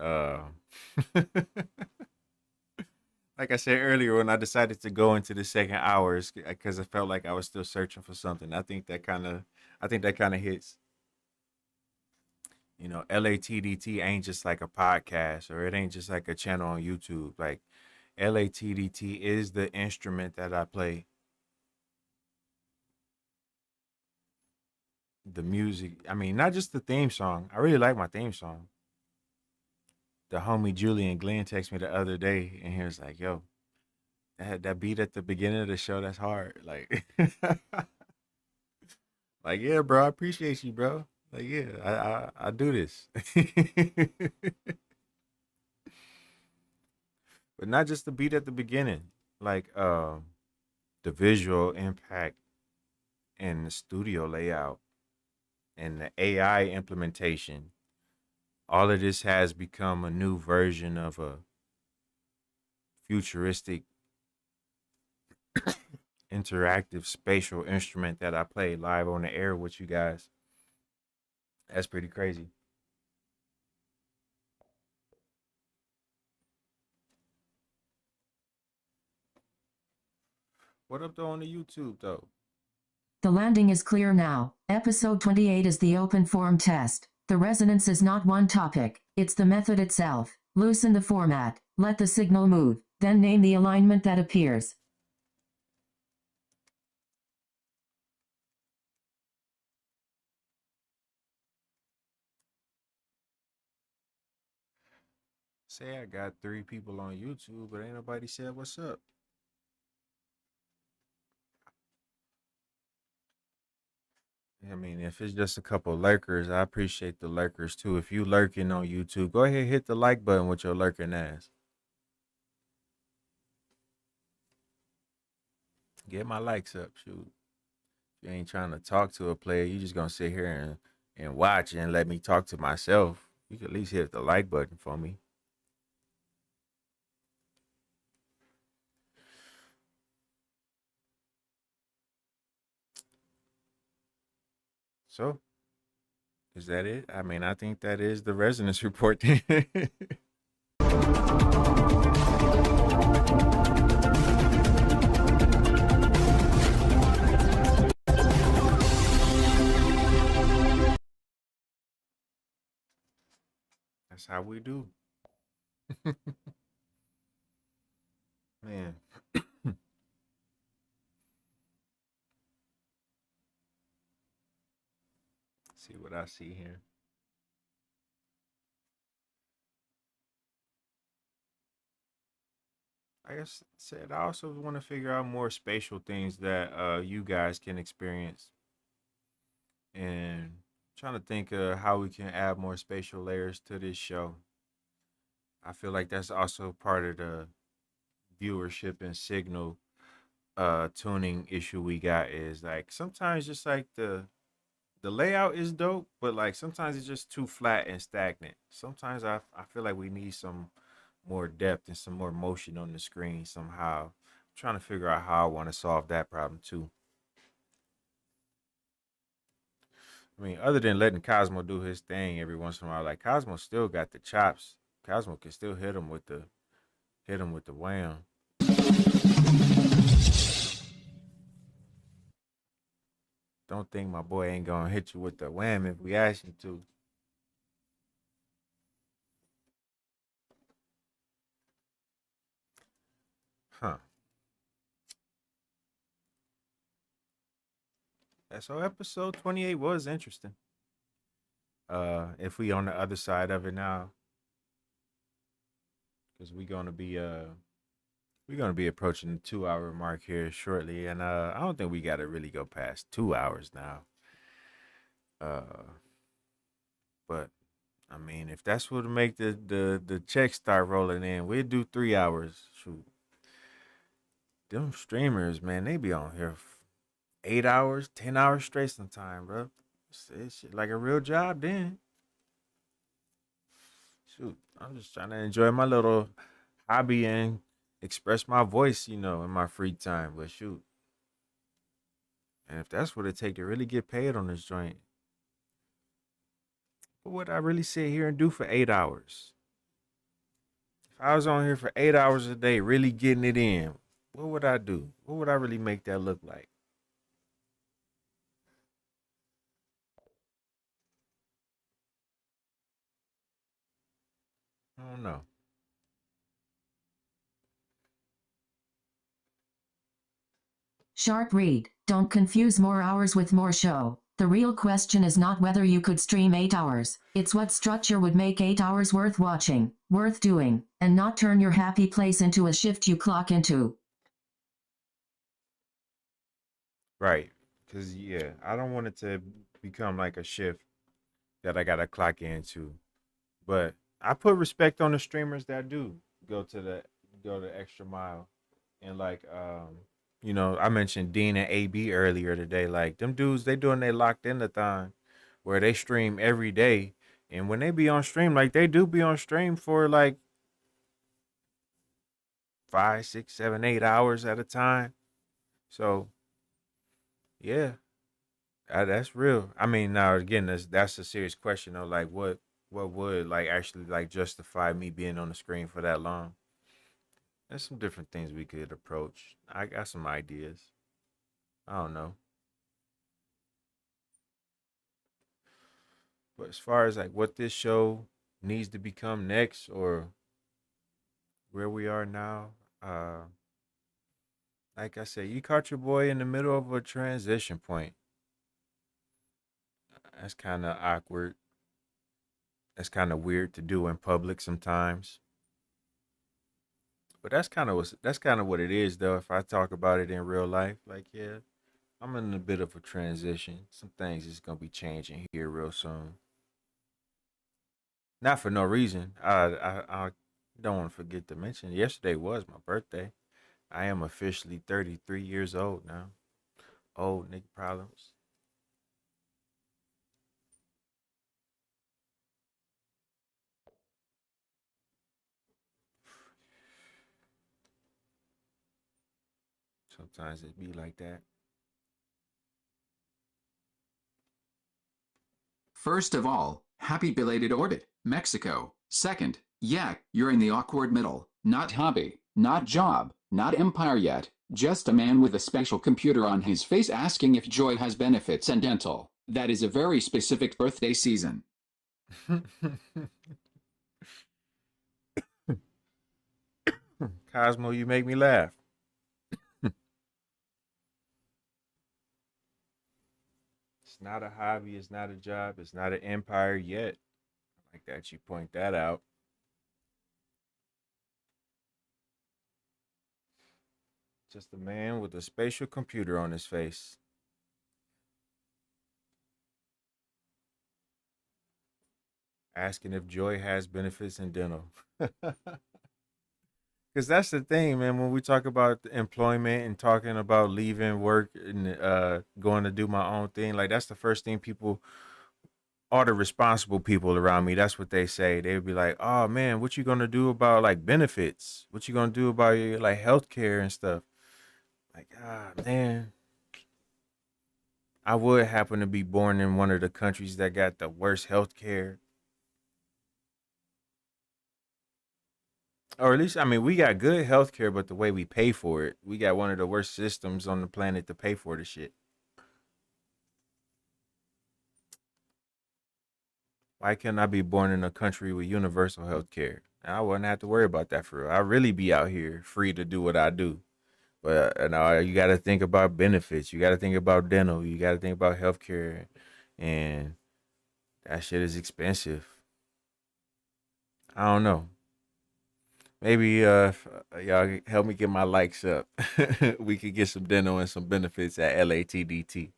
like I said earlier, when I decided to go into the second hours because I felt like I was still searching for something. I think that kind of hits. You know, LATDT ain't just like a podcast, or it ain't just like a channel on YouTube. Like, LATDT is the instrument that I play. The music, I mean, not just the theme song. I really like my theme song. The homie Julian Glenn texted me the other day, and he was like, yo, that beat at the beginning of the show, that's hard. Like, like, yeah, bro, I appreciate you, bro. Like, yeah, I do this. But not just the beat at the beginning. Like, the visual impact and the studio layout and the AI implementation. All of this has become a new version of a futuristic interactive spatial instrument that I play live on the air with you guys. That's pretty crazy. What up though on the YouTube though? The landing is clear now. Episode 28 is the open form test. The resonance is not one topic, it's the method itself. Loosen the format, let the signal move, then name the alignment that appears. Say I got 3 people on YouTube, but ain't nobody said what's up. I mean, if it's just a couple lurkers, I appreciate the lurkers too. If you lurking on YouTube, go ahead, hit the like button with your lurking ass. Get my likes up, shoot. If you ain't trying to talk to a player, you just gonna sit here and watch and let me talk to myself. You can at least hit the like button for me. So, is that it? I mean, I think that is the resonance report. That's how we do. Man. See what I see here. I guess said I also want to figure out more spatial things that you guys can experience, and trying to think of how we can add more spatial layers to this show. I feel like that's also part of the viewership and signal tuning issue we got, is like sometimes just like the layout is dope, but like sometimes it's just too flat and stagnant. Sometimes I feel like we need some more depth and some more motion on the screen somehow. I'm trying to figure out how I want to solve that problem too. I mean, other than letting Cosmo do his thing every once in a while, like Cosmo still got the chops. Cosmo can still hit him with the wham. Don't think my boy ain't gonna hit you with the wham if we ask him to. Huh. Yeah, so episode 28 was interesting. If we on the other side of it now, because we're gonna be approaching the 2 hour mark here shortly, and I don't think we gotta really go past 2 hours now. But I mean, if that's what'll make the checks start rolling in, we'll do 3 hours. Shoot, them streamers, man, they be on here 8 hours, 10 hours straight sometime, bro. It's shit like a real job then. Shoot, I'm just trying to enjoy my little hobby and express my voice, in my free time. But shoot, and if that's what it take to really get paid on this joint, what would I really sit here and do for 8 hours? If I was on here for 8 hours a day, really getting it in, what would I do? What would I really make that look like? I don't know. Sharp read. Don't confuse more hours with more show. The real question is not whether you could stream 8 hours. It's what structure would make 8 hours worth watching, worth doing, and not turn your happy place into a shift you clock into. Right. Because, yeah, I don't want it to become like a shift that I got to clock into. But I put respect on the streamers that do go the extra mile. And like I mentioned Dean and AB earlier today. Like them dudes, they doing they locked in the thon where they stream every day. And when they be on stream, like they do be on stream for like 5, 6, 7, 8 hours at a time. So yeah, that's real. I mean, now again, that's a serious question though. Like what would like actually like justify me being on the screen for that long? There's some different things we could approach. I got some ideas. I don't know. But as far as like what this show needs to become next or where we are now, like I said, you caught your boy in the middle of a transition point. That's kind of awkward. That's kind of weird to do in public sometimes. But that's kind of what it is though. If I talk about it in real life, like yeah, I'm in a bit of a transition. Some things is gonna be changing here real soon. Not for no reason. I don't want to forget to mention yesterday was my birthday. I am officially 33 years old now. Old nigga problems. Sometimes it be like that. First of all, happy belated Ordit, Mexico. Second, yeah, you're in the awkward middle. Not hobby, not job, not empire yet. Just a man with a special computer on his face asking if Joy has benefits and dental. That is a very specific birthday season. Cosmo, you make me laugh. It's not a hobby. It's not a job. It's not an empire yet. Like that, you point that out. Just a man with a spatial computer on his face. Asking if Joy has benefits in dental. Because that's the thing, man. When we talk about employment and talking about leaving work and going to do my own thing, like that's the first thing people, all the responsible people around me, that's what they say. They would be like, "Oh man, what you gonna do about like benefits? What you gonna do about your like healthcare and stuff?" Like, man, I would happen to be born in one of the countries that got the worst healthcare. Or at least, I mean, we got good healthcare, but the way we pay for it, we got one of the worst systems on the planet to pay for the shit. Why can't I be born in a country with universal healthcare? I wouldn't have to worry about that for real. I really be out here free to do what I do. But you got to think about benefits. You got to think about dental. You got to think about healthcare, and that shit is expensive. I don't know. Maybe y'all help me get my likes up. We could get some dental and some benefits at LATDT.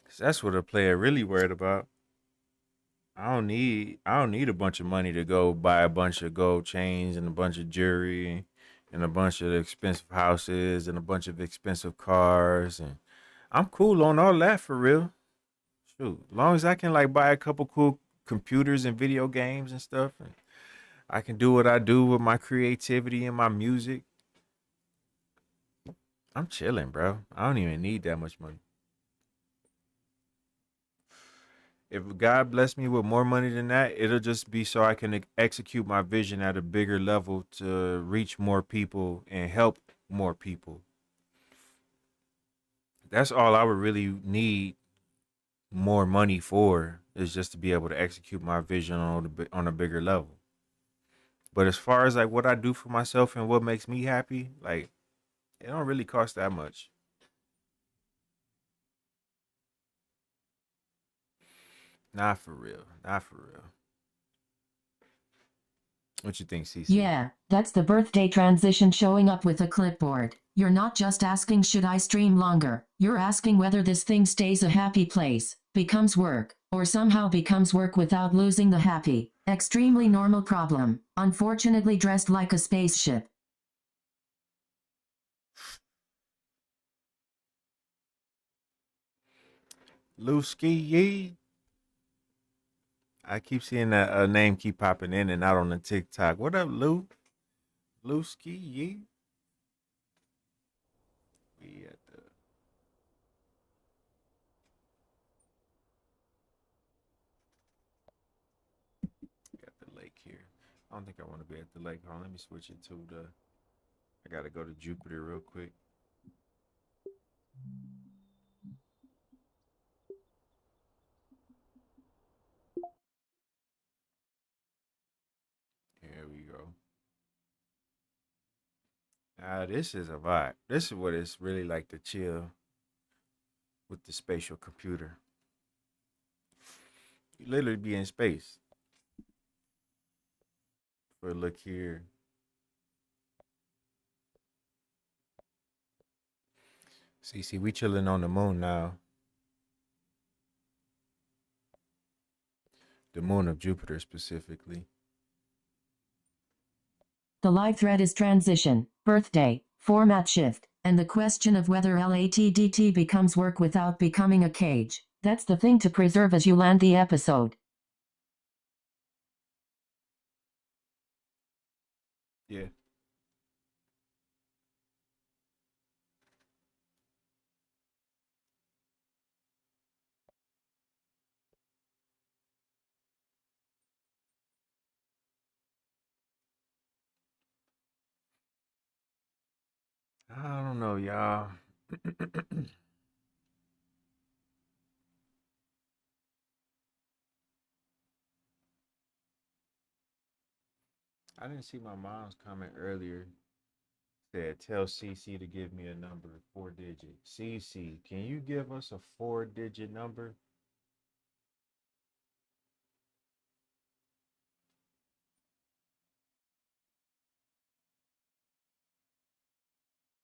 'Cause that's what a player really worried about. I don't need a bunch of money to go buy a bunch of gold chains and a bunch of jewelry and a bunch of expensive houses and a bunch of expensive cars, and I'm cool on all that for real. Shoot, as long as I can like buy a couple cool computers and video games and stuff, and I can do what I do with my creativity and my music, I'm chilling, bro. I don't even need that much money. If God bless me with more money than that, it'll just be so I can execute my vision at a bigger level to reach more people and help more people. That's all I would really need more money for, is just to be able to execute my vision on a bigger level. But as far as like what I do for myself and what makes me happy, like it don't really cost that much. Not for real. Not for real. What you think, Cece? Yeah, that's the birthday transition showing up with a clipboard. You're not just asking should I stream longer, you're asking whether this thing stays a happy place, becomes work, or somehow becomes work without losing the happy. Extremely normal problem, unfortunately dressed like a spaceship. Lewski Yee. I keep seeing that name keep popping in and out on the TikTok. What up, Lou? Lewski Yee. We at the got the lake here. I don't think I want to be at the lake. Hold on, let me switch it to the. I gotta go to Jupiter real quick. Here we go. This is a vibe. This is what it's really like to chill with the spatial computer. You literally be in space. For look here. See, we chilling on the moon now. The moon of Jupiter specifically. The live thread is transition, birthday, format shift, and the question of whether LATDT becomes work without becoming a cage. That's the thing to preserve as you land the episode. Yeah. I don't know, y'all. I didn't see my mom's comment earlier. Said, tell CC to give me a number, 4-digit. CC, can you give us a 4-digit number?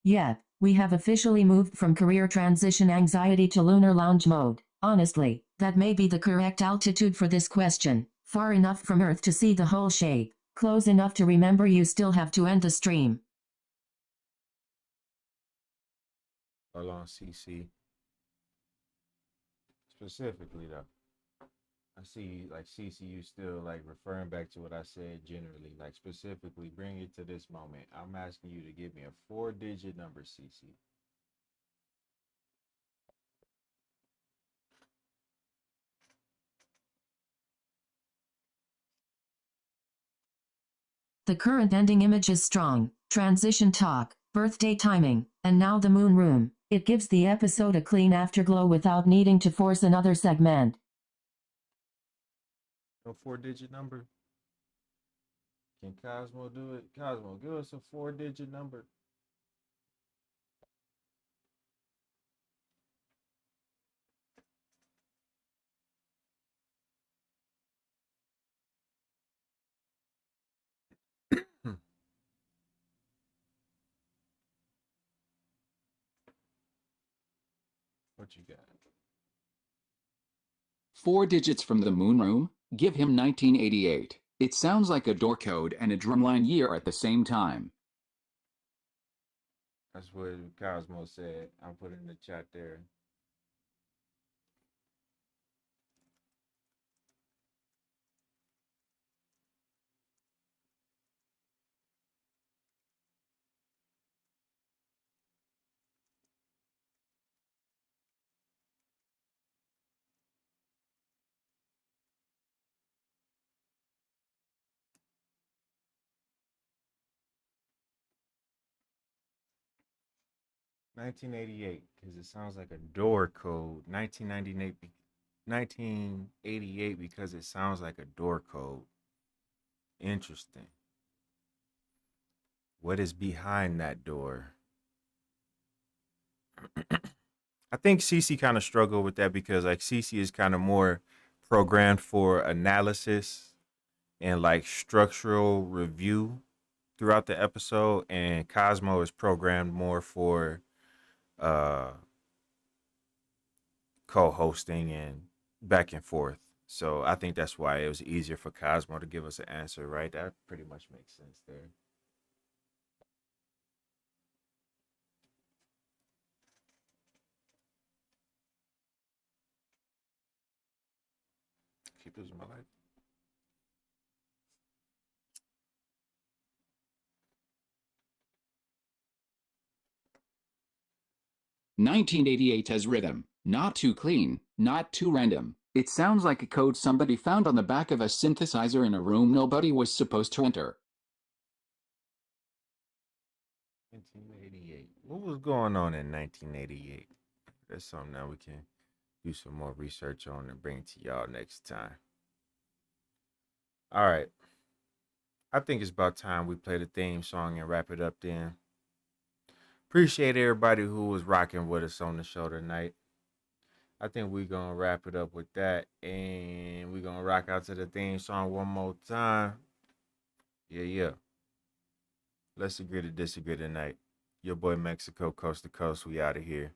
Yeah, we have officially moved from career transition anxiety to lunar lounge mode. Honestly, that may be the correct altitude for this question. Far enough from Earth to see the whole shape. Close enough to remember you still have to end the stream. Hold on, CC. Specifically, though. I see, like, CC, you still, like, referring back to what I said generally. Like, specifically, bring it to this moment. I'm asking you to give me a 4-digit number, CC. The current ending image is strong. Transition talk, birthday timing, and now the moon room. It gives the episode a clean afterglow without needing to force another segment. A 4-digit number. Can Cosmo do it? Cosmo, give us a 4-digit number. What you got? 4 digits from the moon room? Give him 1988. It sounds like a door code and a drumline year at the same time. That's what Cosmo said. I'll put it in the chat there. $1988, because it sounds like a door code. 1988, because it sounds like a door code. Interesting. What is behind that door? I think CC kind of struggled with that because like CC is kind of more programmed for analysis and like structural review throughout the episode, and Cosmo is programmed more for co-hosting and back and forth. So I think that's why it was easier for Cosmo to give us an answer, right? That pretty much makes sense there. Keep losing my life. "1988 has rhythm, not too clean, not too random. It sounds like a code somebody found on the back of a synthesizer in a room nobody was supposed to enter." 1988. What was going on in 1988? That's something that we can do some more research on and bring to y'all next time. All right. I think it's about time we play the theme song and wrap it up then. Appreciate everybody who was rocking with us on the show tonight. I think we're going to wrap it up with that. And we're going to rock out to the theme song one more time. Yeah. Let's agree to disagree tonight. Your boy Mexico, coast to coast. We out of here.